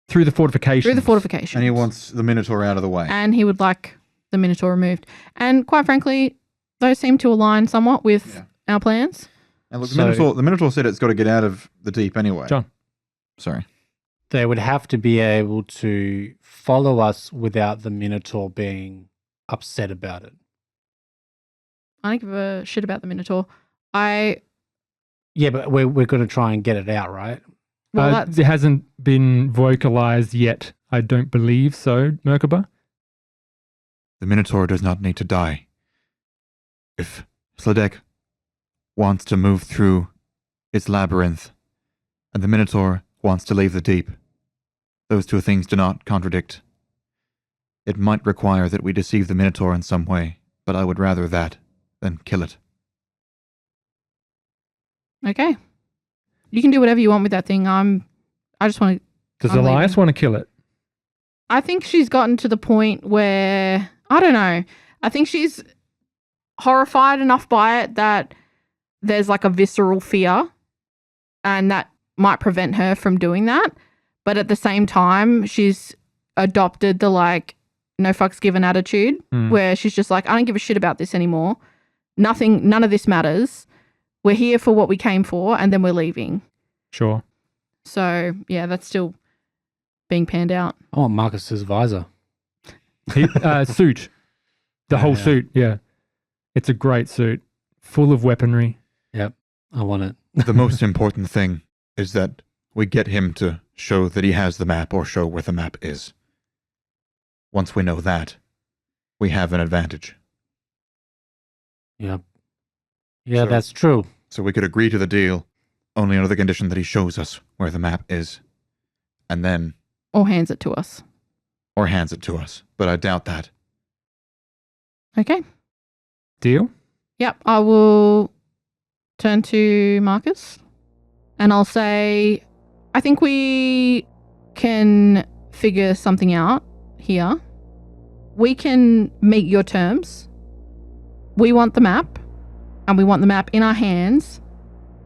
Through the fortifications. through the fortifications. And he wants the Minotaur out of the way. And he would like the Minotaur removed. And quite frankly, those seem to align somewhat with our plans. And look, So- the Minotaur said it's got to get out of the deep anyway. John. Sorry. They would have to be able to follow us without the Minotaur being upset about it. I don't give a shit about the Minotaur. Yeah, but we're going to try and get it out, right? Well, that's it hasn't been vocalized yet. I don't believe so, Merkaba. The Minotaur does not need to die. If Sladek wants to move through its labyrinth, and the Minotaur wants to leave the deep, those two things do not contradict. It might require that we deceive the Minotaur in some way, but I would rather that than kill it. okay. You can do whatever you want with that thing. I just want to. Does I'm Elias leaving. want to kill it? I think she's gotten to the point where I don't know. I think she's horrified enough by it that there's like a visceral fear, and that might prevent her from doing that. But at the same time, she's adopted the like no fucks given attitude where she's just like, I don't give a shit about this anymore. None of this matters. We're here for what we came for, and then we're leaving. Sure. So yeah, that's still being panned out. I want Marcus's visor. Suit. The whole Yeah. suit, yeah. It's a great suit. Full of weaponry. Yep, I want it. The most important thing is that we get him to show that he has the map or show where the map is. Once we know that, we have an advantage. Yep. Yeah, So- that's true. So we could agree to the deal only under the condition that he shows us where the map is. And then, Or hands it to us. or hands it to us. But I doubt that. Okay. Deal? Yep. I will turn to Marcus and I'll say, I think we can figure something out here. We can meet your terms. We want the map, and we want the map in our hands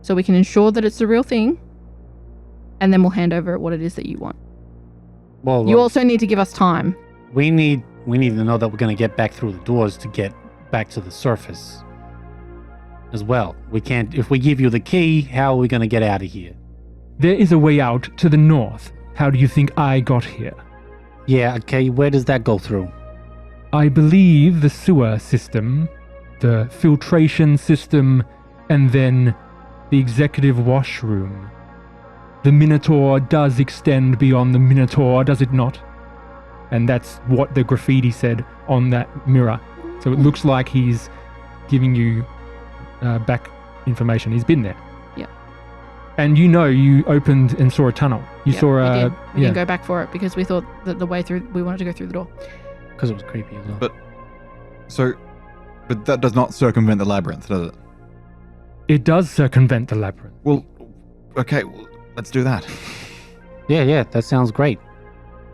so we can ensure that it's the real thing, and then we'll hand over what it is that you want. Well, You also need to give us time. we need to know that we're going to get back through the doors to get back to the surface as well. We can't, if we give you the key, how are we going to get out of here? There is a way out to the north. How do you think I got here? Yeah, okay, where does that go through? I believe the sewer system, the filtration system, and then the executive washroom. The Minotaur does extend beyond the Minotaur, does it not? And that's what the graffiti said on that mirror. So it looks like he's giving you back information. He's been there. Yep. And you opened and saw a tunnel. You Yep, saw we a... did. We didn't go back for it because we thought that the way through, we wanted to go through the door. Because it was creepy as well. But that does not circumvent the labyrinth, does it? It does circumvent the labyrinth. Well, okay, let's do that. Yeah, that sounds great.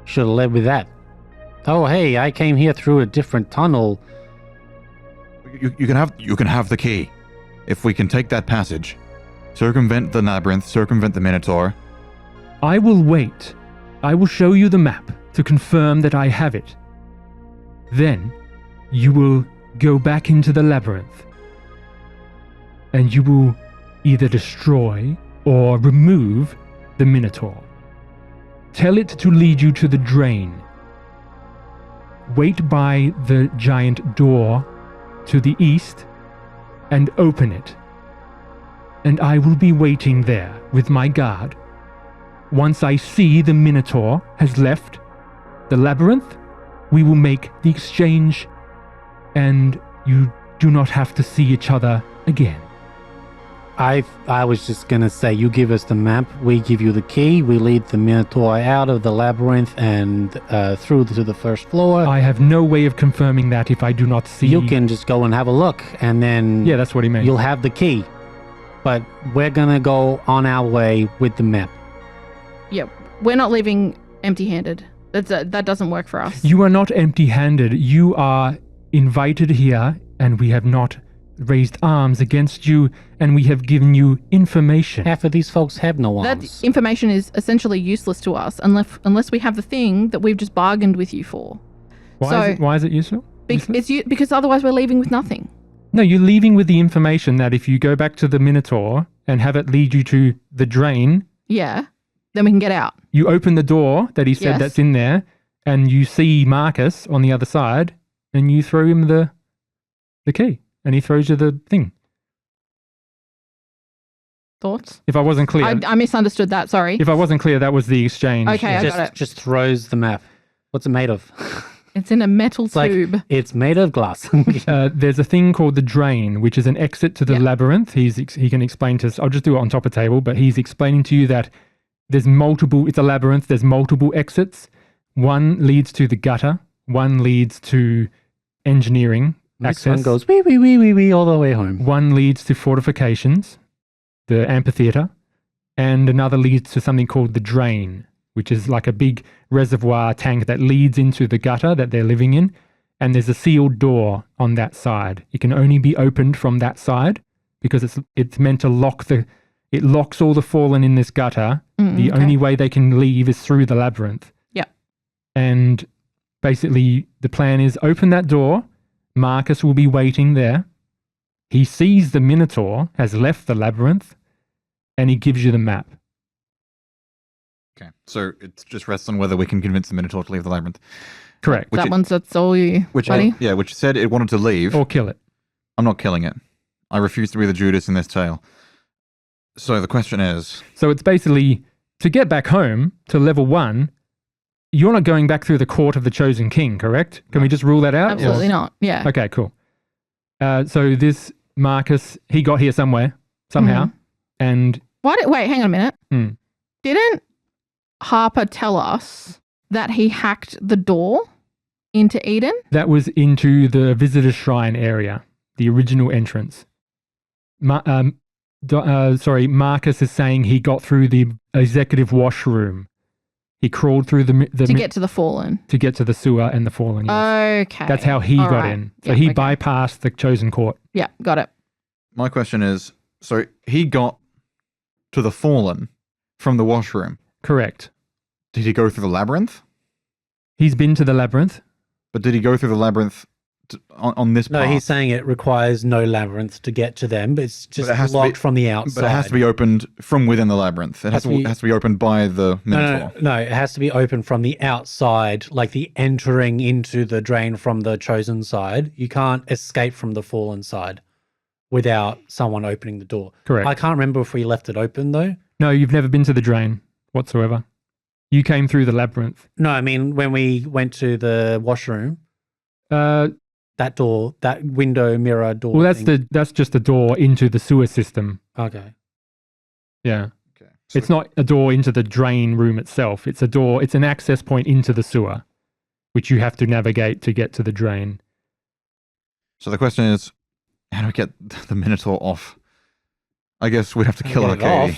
Should have led with that. Oh, hey, I came here through a different tunnel. You can have the key. If we can take that passage, circumvent the labyrinth, circumvent the Minotaur. I will wait. I will show you the map to confirm that I have it. Then, you will go back into the labyrinth. And you will either destroy or remove the Minotaur. Tell it to lead you to the drain. Wait by the giant door to the east and open it. And I will be waiting there with my guard. Once I see the Minotaur has left the labyrinth, we will make the exchange and you do not have to see each other again. I was just going to say, you give us the map, we give you the key, we lead the Minotaur out of the labyrinth and through to the first floor. I have no way of confirming that if I do not see... You can just go and have a look, and then Yeah, that's what he meant. you'll have the key. But we're going to go on our way with the map. Yep. We're not leaving empty-handed. That doesn't work for us. You are not empty-handed. You are invited here, and we have not raised arms against you, and we have given you information. Half of these folks have no That arms. information is essentially useless to us unless we have the thing that we've just bargained with you for. Why is it useful? Because otherwise we're leaving with nothing. No, you're leaving with the information that if you go back to the Minotaur and have it lead you to the drain, Yeah. Then we can get out. you open the door that he said Yes. that's in there, and you see Marcus on the other side, and you throw him the key, and he throws you the thing. Thoughts? If I wasn't clear, I misunderstood that. Sorry. if I wasn't clear, that was the exchange. Okay, I got it. Just throws the map. What's it made of? It's in a metal like- tube. It's made of glass. There's a thing called the drain, which is an exit to the Yeah. labyrinth. He can explain to us. I'll just do it on top of table, but he's explaining to you that there's multiple. It's a labyrinth. There's multiple exits. One leads to the gutter. One leads to engineering This access. one goes wee, wee, wee, wee, wee, all the way home. One leads to fortifications, the amphitheater, and another leads to something called the drain, which is like a big reservoir tank that leads into the gutter that they're living in. And there's a sealed door on that side. It can only be opened from that side because it's meant to it locks all the fallen in this gutter. The Okay. only way they can leave is through the labyrinth. Yeah. And basically the plan is open that door. Marcus will be waiting there. He sees the Minotaur has left the labyrinth, and he gives you the map. Okay, so it just rests on whether we can convince the Minotaur to leave the labyrinth. Correct. That's all you, buddy. Which said it wanted to leave. Or kill it. I'm not killing it. I refuse to be the Judas in this tale. So the question is, So it's basically to get back home to level 1, you're not going back through the court of the chosen king, correct? Can we just rule that out? Absolutely not. Yeah. Okay, cool. So this Marcus, he got here somehow, and Wait, hang on a minute. Hmm. Didn't Harper tell us that he hacked the door into Eden? that was into the visitor shrine area, the original entrance. Marcus is saying he got through the executive washroom. He crawled through the To get to the Fallen. to get to the sewer and the fallen. Yes. Okay. That's how he All got right. in. So Yeah, he okay. bypassed the chosen court. Yeah, got it. my question is, so he got to the Fallen from the washroom. Correct. Did he go through the labyrinth? He's been to the labyrinth. But did he go through the labyrinth on this No, path. he's saying it requires no labyrinth to get to them, but it's just it has to locked be- from the outside. But it has to be opened from within the labyrinth. It has to be opened by the Minotaur. No, it has to be open from the outside, like the entering into the drain from the chosen side. You can't escape from the fallen side without someone opening the door. Correct. I can't remember if we left it open though. No, you've never been to the drain whatsoever. You came through the labyrinth. No, I mean when we went to the washroom, that door, that window mirror door. Well, thing. that's just a door into the sewer system. Okay. Yeah. Okay. It's not a door into the drain room itself. It's an access point into the sewer, which you have to navigate to get to the drain. So the question is, how do we get the Minotaur off? I guess we'd have to kill Get it Arcady.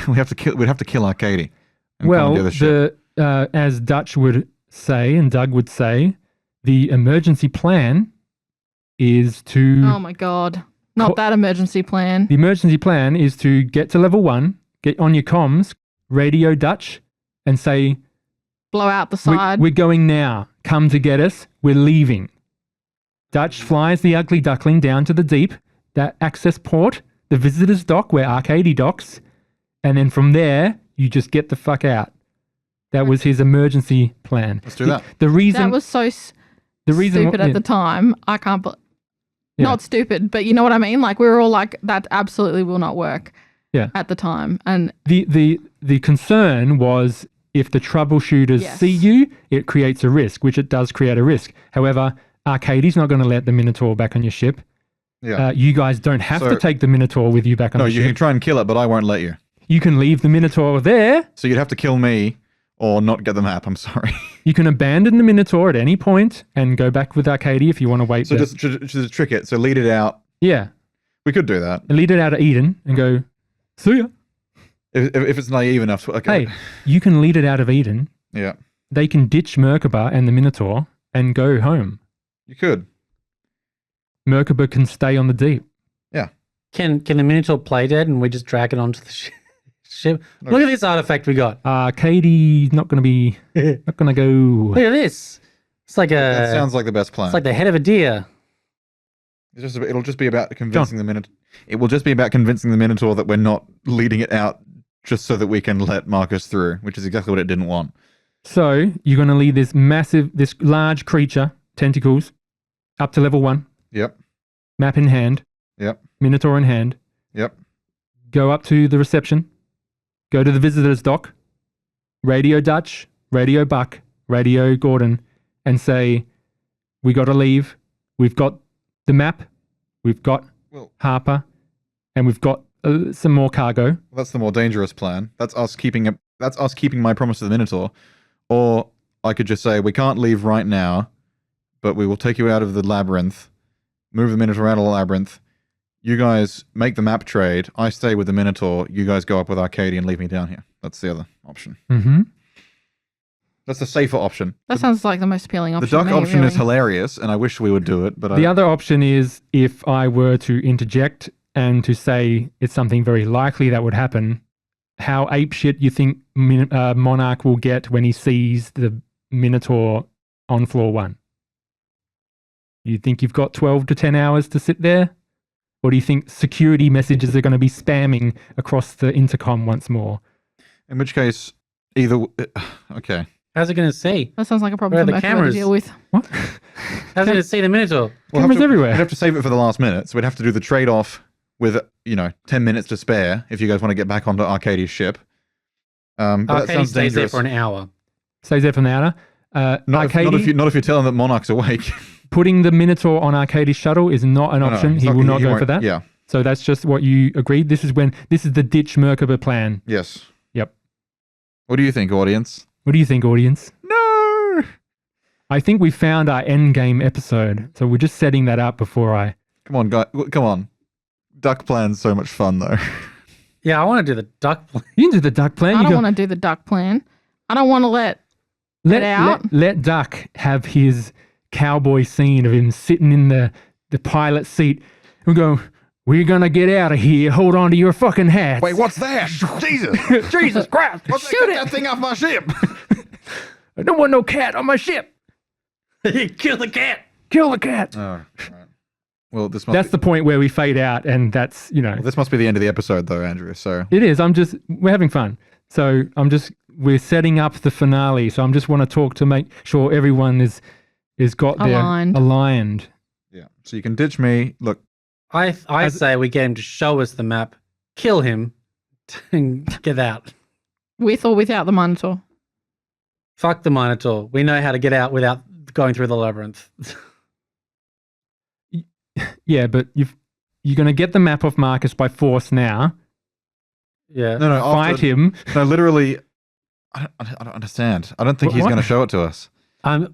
We'd have to kill Arcady. And come Well, and do the ship. as Dutch would say and Doug would say, the emergency plan is to... Oh my god. Not that emergency plan. The emergency plan is to get to level 1, get on your comms, radio Dutch, and say, Blow out the side. We're going now. Come to get us. We're leaving. Dutch flies the ugly duckling down to the deep, that access port, the visitor's dock where Arcady docks, and then from there, you just get the fuck out. That was his emergency plan. Let's do that. The reason... That was so stupid at the time. I can't... Yeah. Not stupid, but you know what I mean? Like, we were all like, that absolutely will not work at the time. And The concern was if the troubleshooters see you, it creates a risk, which it does create a risk. However, Arcady's not going to let the Minotaur back on your ship. Yeah. You guys don't have to take the Minotaur with you back on No, the you ship. can try and kill it, but I won't let you. You can leave the Minotaur there. So you'd have to kill me or not get the map. I'm sorry. You can abandon the Minotaur at any point and go back with Arcady if you want to wait. So there. just trick it. So lead it out. Yeah. We could do that. And lead it out of Eden and go, see ya. If it's naive enough to... Okay. Hey, you can lead it out of Eden. Yeah. They can ditch Merkaba and the Minotaur and go home. You could. Merkaba can stay on the deep. Yeah. Can the Minotaur play dead and we just drag it onto the ship? No. Look at this artifact we got. Arcady's not going to be... not going to go... Look at this. It's like That sounds like the best plan. It's like the head of a deer. It'll just be about convincing the Minotaur. It will just be about convincing the Minotaur that we're not leading it out just so that we can let Marcus through, which is exactly what it didn't want. So you're going to lead this large creature, tentacles, up to level 1. Yep. Map in hand. Yep. Minotaur in hand. Yep. Go up to the reception. Go to the visitor's dock. Radio Dutch, radio Buck, radio Gordon, and say, we got to leave. We've got the map. We've got Harper, and we've got some more cargo. That's the more dangerous plan. That's us keeping my promise to the Minotaur. Or I could just say, we can't leave right now, but we will take you out of the labyrinth, move the Minotaur out of the labyrinth. You guys make the map trade. I stay with the Minotaur. You guys go up with Arcady and leave me down here. That's the other option. Mm-hmm. That's the safer option. that sounds like the most appealing option. The duck to me, option really. is hilarious, and I wish we would do it, but The other option is if I were to interject and to say it's something very likely that would happen, how apeshit you think Monarch will get when he sees the Minotaur on floor 1? You think you've got 12 to 10 hours to sit there? Or do you think security messages are going to be spamming across the intercom once more? in which case, either... Okay. How's it going to see? That sounds like a problem Where are for the Mercury to cameras? deal with. What? How's it going to see the Minotaur? Cameras everywhere. We'd have to save it for the last minute, so we'd have to do the trade-off with, 10 minutes to spare if you guys want to get back onto Arcadie's ship. But that Arcady sounds stays there dangerous. for an hour. Stays there for an hour. Not Arcady, if you're telling that Monarch's awake. putting the Minotaur on Arcadie's shuttle is not an No, option. it's He will not go won't- for that. Yeah. So that's just what you agreed. This is the ditch Merkaba plan. Yes. Yep. What do you think, audience? What do you think, audience? No! I think we found our end game episode. So we're just setting that up before I... Come on, guys. Come on. Duck plan's so much fun, though. Yeah, I want to do the duck plan. You can do the duck plan. I You don't go, want to do the duck plan. I don't want to let out. Let Duck have his cowboy scene of him sitting in the pilot seat. We go, we're going to get out of here. Hold on to your fucking hats. Wait, what's that? Jesus! Jesus Christ. Shoot Get that thing off my ship! I don't want no cat on my ship. Kill the cat. Kill the cat. Oh, right. Well, this must That's be, the point where we fade out, and that's, well, this must be the end of the episode, though, Andrew. So it is. We're having fun. So we're setting up the finale. So I'm just want to talk to make sure everyone is got Aligned. their aligned. yeah, so you can ditch me. Look, I say we get him to show us the map, kill him, and get out. With or without the Minotaur? Fuck the Minotaur. We know how to get out without going through the labyrinth. Yeah, but you're going to get the map off Marcus by force now. Yeah. no, Fight him. No, literally, I don't understand. I don't think he's What? going to show it to us.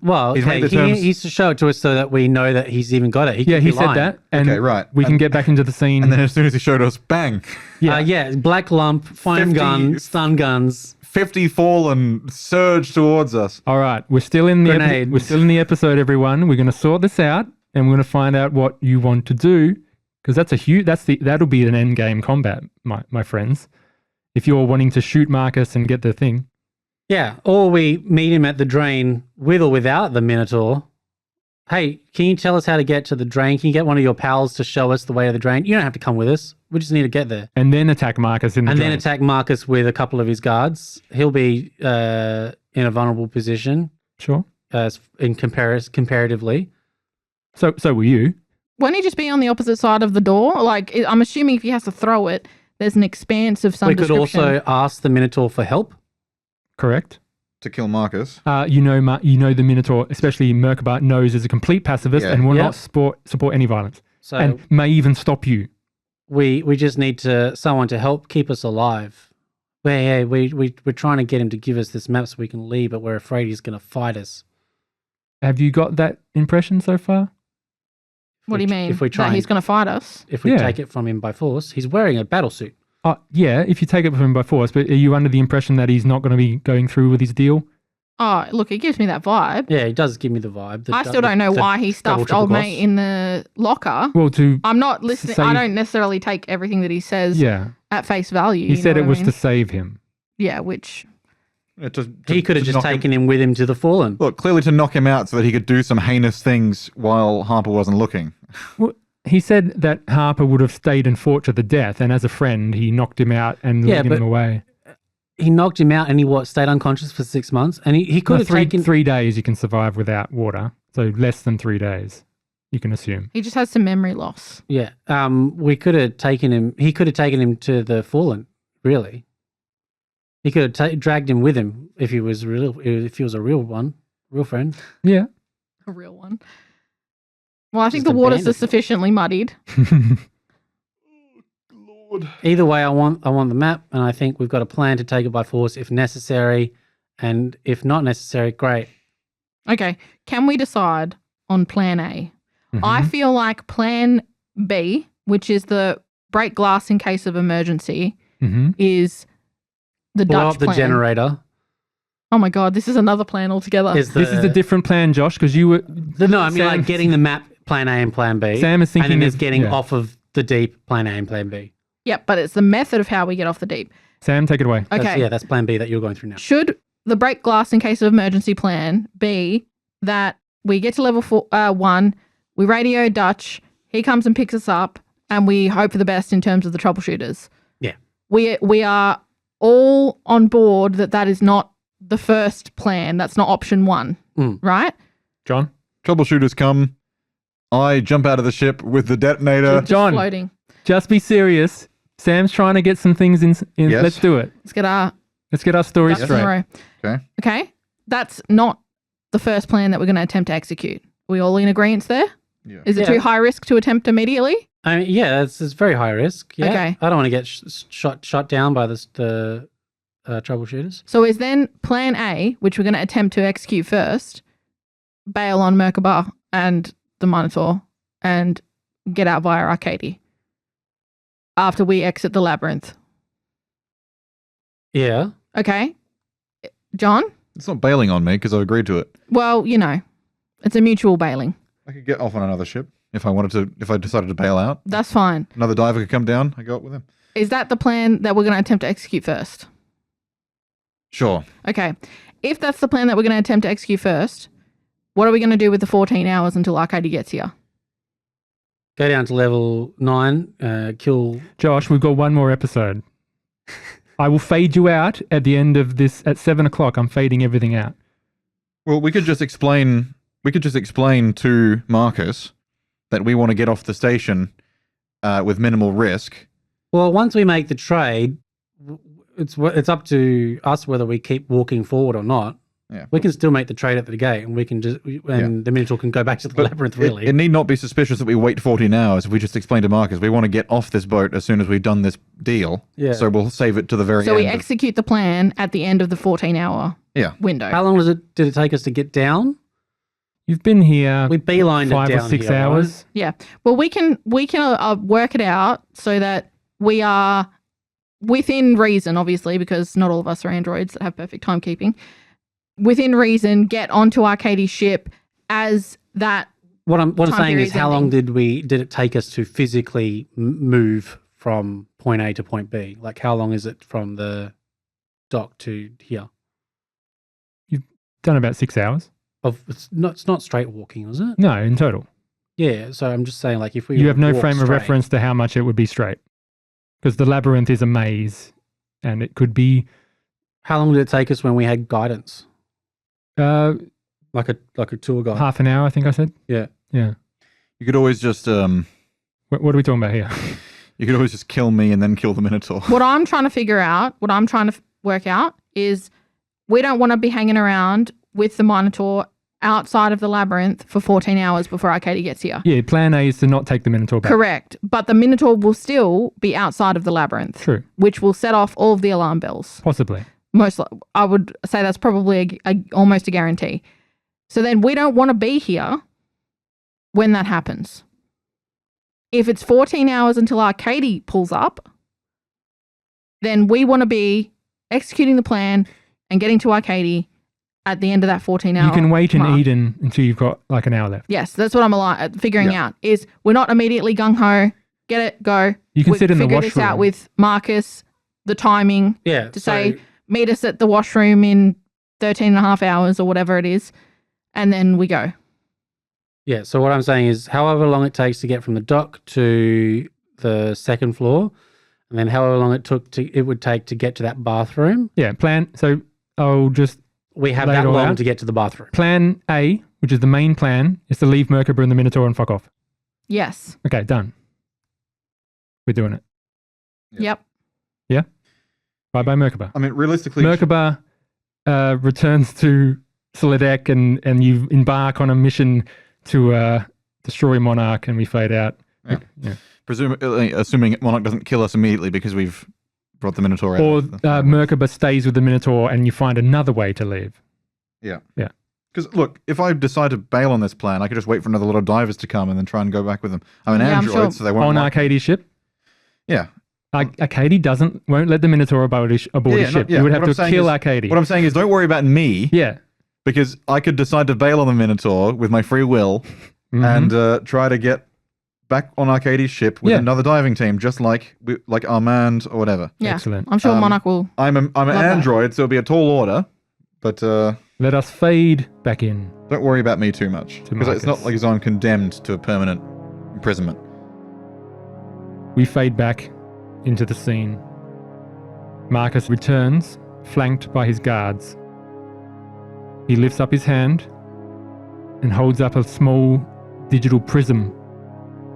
Well, He's okay, made the terms- he needs to show it to us so that we know that he's even got it. Yeah, could he be said lying. that. And Okay, right. we can And- get back into the scene. And then as soon as he showed us, bang, Yeah, black lump, foam 50 gun, stun guns. 50 fallen surge towards us. All right, we're still in the Grenades. we're still in the episode, everyone. We're going to sort this out, and we're going to find out what you want to do, because that'll be an end game combat, my friends. If you're wanting to shoot Marcus and get the thing, Yeah, or we meet him at the drain with or without the Minotaur. Hey, can you tell us how to get to the drain? Can you get one of your pals to show us the way to the drain? You don't have to come with us. We just need to get there. and then attack Marcus in the And then drain. attack Marcus with a couple of his guards. He'll be in a vulnerable position Sure. comparatively. So will you? Won't he just be on the opposite side of the door? Like, I'm assuming if he has to throw it, there's an expanse of some We could description. also ask the Minotaur for help. Correct. To kill Marcus. You know the Minotaur, especially Merkabah, knows is a complete pacifist Yeah. and will Yeah. not support any violence, So and may even stop you. we just need someone to help keep us alive. We're trying to get him to give us this map so we can leave, but we're afraid he's going to fight us. Have you got that impression so far? What do you mean? If we try that he's and- going to fight us? If we Yeah. take it from him by force, he's wearing a battle suit. Yeah, if you take it from him by force, but are you under the impression that he's not going to be going through with his deal? Oh, look, it gives me that vibe. Yeah, he does give me the vibe. I still don't know why he double, stuffed triple old cross. mate in the locker. Well, I'm not listening. I save- don't necessarily take everything that he says yeah, at face value. he you said know it what was I mean? to save him. Yeah, which He could have just taken him with him to the Fallen. Look, clearly to knock him out so that he could do some heinous things while Harper wasn't looking. Well, he said that Harper would have stayed and fought to the death, and as a friend, he knocked him out and Yeah, led him but- away. He knocked him out and he stayed unconscious for 6 months. And he could No, have three, taken... 3 days you can survive without water, so less than 3 days, you can assume. he just has some memory loss. Yeah, we could have taken him... He could have taken him to the Fallen, really. He could have dragged him with him if he was a real one, real friend. Yeah. A real one. Well, I think Just the waters abandoned. are sufficiently muddied. Either way, I want the map, and I think we've got a plan to take it by force if necessary, and if not necessary, great. Okay, can we decide on plan A? I Mhm. feel like plan B, which is the break glass in case of emergency, Mhm. is the Blow Dutch up the plan. generator. Oh my god, this is another plan altogether. Is This is a different plan, Josh, because you were... No, I mean Sam- like getting the map, plan A and plan B. Sam is and thinking then there's of- getting yeah. off of the deep, plan A and plan B. Yep, but it's the method of how we get off the deep. Sam, take it away. Okay. That's plan B that you're going through now. Should the break glass in case of emergency plan be that we get to level 1, we radio Dutch, he comes and picks us up, and we hope for the best in terms of the troubleshooters? Yeah. We are all on board that is not the first plan. That's not option 1, right? John? Troubleshooters come. I jump out of the ship with the detonator. John, Floating. just be serious. Sam's trying to get some things in. Yes. Let's do it. Let's get our Let's get our story ducks in a straight. row. Okay. Okay. That's not the first plan that we're going to attempt to execute. We all in agreement there? Yeah. Is it Yeah. too high risk to attempt immediately? I mean, yeah, it's very high risk. Yeah. Okay. I don't want to get shot down by the troubleshooters. So is then plan A, which we're going to attempt to execute first, bail on Merkabah and the Minotaur and get out via Arcady after we exit the labyrinth. Yeah. Okay. John? It's not bailing on me because I've agreed to it. Well, it's a mutual bailing. I could get off on another ship if I wanted to. If I decided to bail out, That's fine. another diver could come down. I go up with him. Is that the plan that we're going to attempt to execute first? Sure. Okay. If that's the plan that we're going to attempt to execute first, What are we going to do with the 14 hours until Arcady gets here? Go down to level 9, kill... Josh, we've got one more episode. I will fade you out at the end of this at 7 o'clock. I'm fading everything out. Well, we could just explain to Marcus that we want to get off the station with minimal risk. Well, once we make the trade, it's up to us whether we keep walking forward or not. Yeah. We can still make the trade at the gate, and we can just the Minotaur can go back to the labyrinth. Really, it need not be suspicious that we wait 14 hours. If we just explain to Marcus, we want to get off this boat as soon as we've done this deal. Yeah. So we'll save it to the very end. So we execute the plan at the end of the 14-hour window. How long did it take us to get down? You've been here We beelined 5 it down or 6 here, hours. right? Yeah. Well, we can work it out so that we are within reason, obviously, because not all of us are androids that have perfect timekeeping. Within reason, get onto Arcady's ship as that. What I'm time saying is, period's how long ending. did it take us to physically move from point A to point B? Like, how long is it from the dock to here? Done about 6 hours. It's not straight walking, is it? No, in total. Yeah. So I'm just saying, like, if we You have no walk frame of straight- reference to how much it would be straight. Because the labyrinth is a maze. And it could be How long did it take us when we had guidance, like a tour guide? half an hour, I think I said. Yeah. Yeah. You could always just What are we talking about here? you could always just kill me and then kill the Minotaur. What I'm trying to figure out, what I'm trying to work out is we don't want to be hanging around with the Minotaur outside of the labyrinth for 14 hours before Arcady gets here. Yeah, plan A is to not take the Minotaur back. Correct. But the Minotaur will still be outside of the labyrinth, True. which will set off all of the alarm bells. Possibly. I would say that's probably almost a guarantee. So then we don't want to be here when that happens. If it's 14 hours until Arcady pulls up, then we want to be executing the plan and getting to Arcady at the end of that 14 hour You can wait in mark. Eden until you've got like an hour left. Yes, that's what I'm figuring out. Is we're not immediately gung-ho, get it, go. You can We sit in the figure this out washroom. with Marcus, the timing, Yeah. to say, meet us at the washroom in 13 and a half hours or whatever it is, and then we go. Yeah, so what I'm saying is however long it takes to get from the dock to the second floor, and then however long it would take to get to that bathroom, Yeah, plan. So I'll just we have Lay it that all long out. to get to the bathroom. plan A, which is the main plan, is to leave Merkaba and the Minotaur and fuck off. Yes. Okay, done. We're doing it. Yep. Bye-bye, Merkaba. I mean, realistically, Merkaba returns to Solidec and you embark on a mission to destroy Monarch and we fade out. Yeah. assuming Monarch doesn't kill us immediately because we've brought the Minotaur out. Or of the- Merkaba stays with the Minotaur and you find another way to leave. Because look, if I decide to bail on this plan, I could just wait for another lot of divers to come and then try and go back with them. I'm an Yeah, I'm android, sure. so they won't. On like- Arcadie's ship? Yeah. Arcadie won't let the Minotaur aboard his ship. You would have What I'm to saying kill is- Arcadie. What I'm saying is, don't worry about me, Yeah. because I could decide to bail on the Minotaur with my free will Mhm. and try to get back on Arcadie's ship with Yeah. another diving team, just like Armand or whatever. Yeah. Excellent. I'm sure Um, Monarch will. I'm an that. android, so it'll be a tall order, but Let us fade back in. don't worry about me too much, To because it's not Marcus. like as I'm condemned to a permanent imprisonment. We fade back into the scene. Marcus returns, flanked by his guards. He lifts up his hand and holds up a small digital prism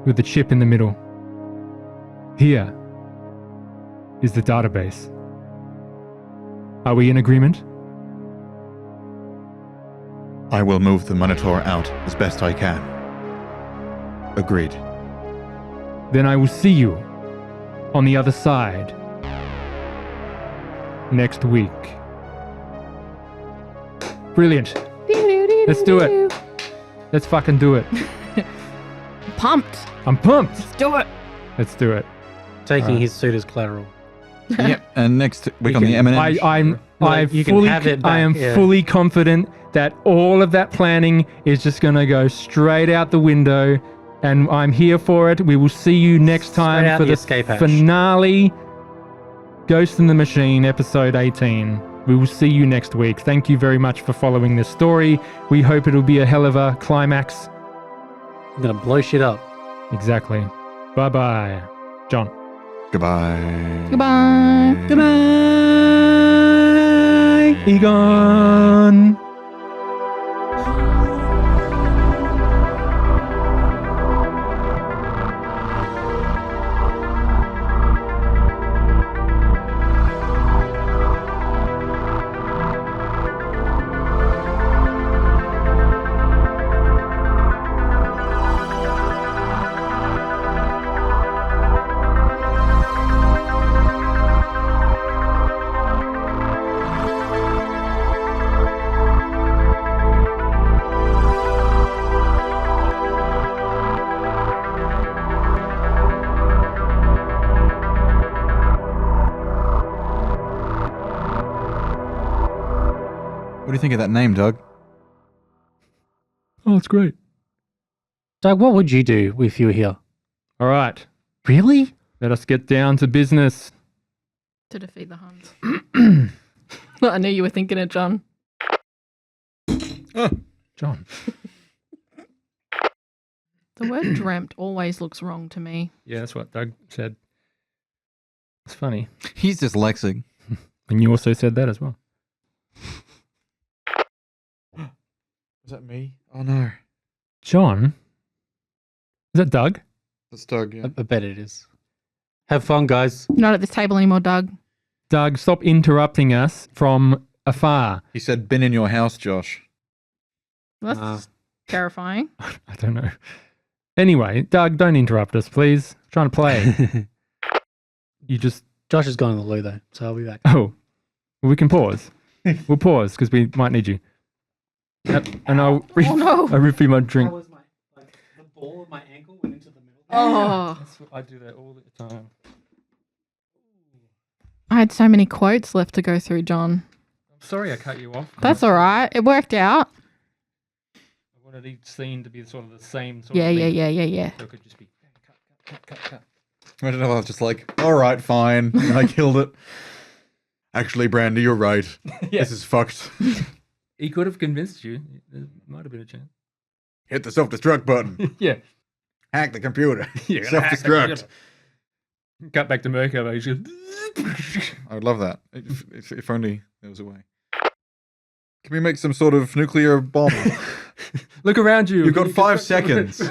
with the chip in the middle. Here is the database. Are we in agreement? I will move the Minotaur out as best I can. Agreed. Then I will see you on the other side next week. Brilliant. Let's do it. Let's fucking do it. Pumped. I'm pumped. Let's do it. Let's do it. Taking his suit as collateral. Yep. And next week You on the can- M&M. You can have it I am back, yeah. fully confident that all of that planning is just going to go straight out the window, and I'm here for it. We will see you next Straight time out for the the escape hatch. finale, Ghost in the Machine, episode 18. We will see you next week. Thank you very much for following this story. We hope it'll be a hell of a climax. I'm going to blow shit up. Exactly. Bye-bye. John. Goodbye. Goodbye. Goodbye. Egon. What do you think of that name, Doug? Oh, it's great. Doug, what would you do if you were here? All right. Really? Let us get down to business. To defeat the Huns. I knew you were thinking it, John. John. The word dreamt always looks wrong to me. Yeah, that's what Doug said. It's funny. He's dyslexic. And you also said that as well. Is that me? Oh no. John? Is that Doug? That's Doug, yeah. I bet it is. Have fun, guys. You're not at this table anymore, Doug. Doug, stop interrupting us from afar. He said, been in your house, Josh. That's terrifying. I don't know. Anyway, Doug, don't interrupt us, please. I'm trying to play. You just... Josh has gone in the loo, though, so I'll be back. Oh, we can pause. We'll pause because we might need you. And I'll Oh, no. I refill my drink. was my, the ball of my ankle went into the middle. Oh. I do that all the time. I had so many quotes left to go through, John. I'm sorry I cut you off. That's all right. It worked out. I wanted each scene to be sort of the same sort Yeah. of thing. Yeah. So it could just be cut. Imagine if I was just like, all right, fine. And I killed it. Actually, Brandy, you're right. This is fucked. He could have convinced you. There might have been a chance. Hit the self-destruct button. Yeah. Hack the computer. Yeah, Self-destruct. Cut back to Merkava. He's just... I would love that. If only there was a way. Can we make some sort of nuclear bomb? Look around you. You've got 5 seconds.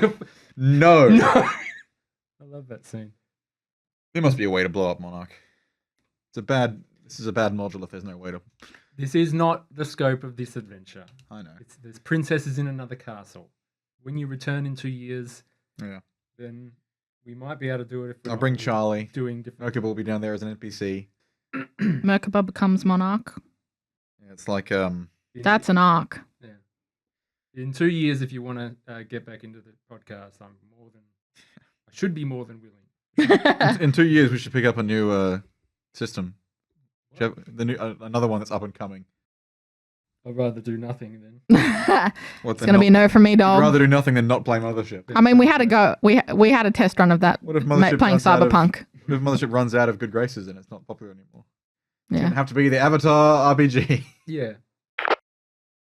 No. I love that scene. There must be a way to blow up Monarch. This is a bad module if there's no way to... This is not the scope of this adventure. I know. There's princesses in another castle. When you return in 2 years, Yeah. then we might be able to do it. If we're I'll not bring Charlie. doing different. Merkaba will be down there as an NPC. Merkaba becomes monarch. Yeah, it's like, That's an arc. Yeah. In 2 years, if you want to get back into the podcast, I should be more than willing. in 2 years we should pick up a new system. Another one that's up and coming. I'd rather do nothing then. It's going to be a no from me, I'd dog. rather do nothing than not play Mothership. I mean, we had a go. We had a test run of that. What if Mothership Playing runs out of- Cyberpunk. What if Mothership runs out of good graces and it's not popular anymore? It's Yeah. gonna have to be the Avatar RPG. Yeah.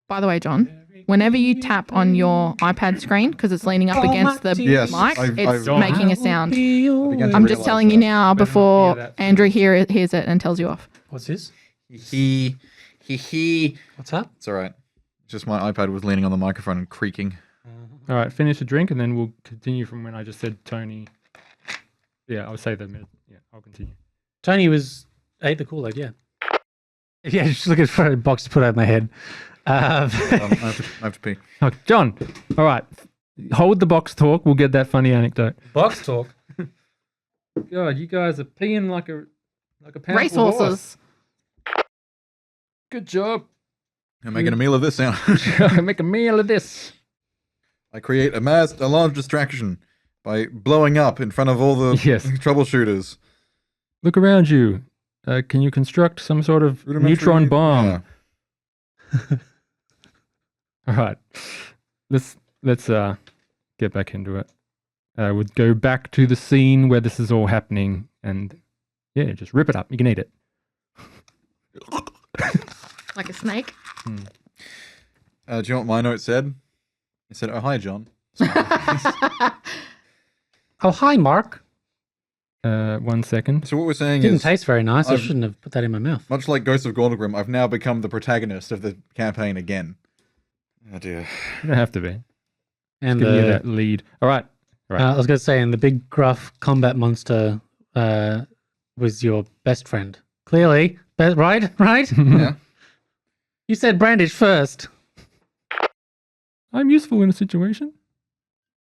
By the way, John, whenever you tap on your iPad screen because it's leaning up against the Yes, mic, it's I've- making a sound. began to I'm just realise telling you that. now Better not before hear that. Andrew hears it and tells you off. What's this? He. What's that? It's all right. It's just my iPad was leaning on the microphone and creaking. All right, finish a drink and then we'll continue from when I just said Tony. Yeah, I'll say the minute. Yeah, I'll continue. Tony ate the Kool-Aid, yeah. Yeah, just looking for a box to put over my head. I have to pee. Oh, John, all right. Hold the box talk. We'll get that funny anecdote. Box talk? God, you guys are peeing like a powerful Racehorses. horse. Good job. I'm making a meal of this now. Make a meal of this. I create a large distraction by blowing up in front of all the Yes. troubleshooters. Look around you. Can you construct some sort of Rudimentary- neutron bomb? Yeah. All right. Let's get back into it. We'll go back to the scene where this is all happening and yeah, just rip it up. You can eat it. Like a snake. Do you know what my note said? It said, "Oh, hi, John." Oh, hi, Mark. 1 second. So what we're saying Didn't is, taste very nice. I I've- shouldn't have put that in my mouth. much like Ghost of Gorgrim, I've now become the protagonist of the campaign again. Oh dear. You don't have to be. And Give you that lead. All right. I was going to say, and the big gruff combat monster was your best friend. Clearly. Right? Yeah. You said brandish first. I'm useful in a situation.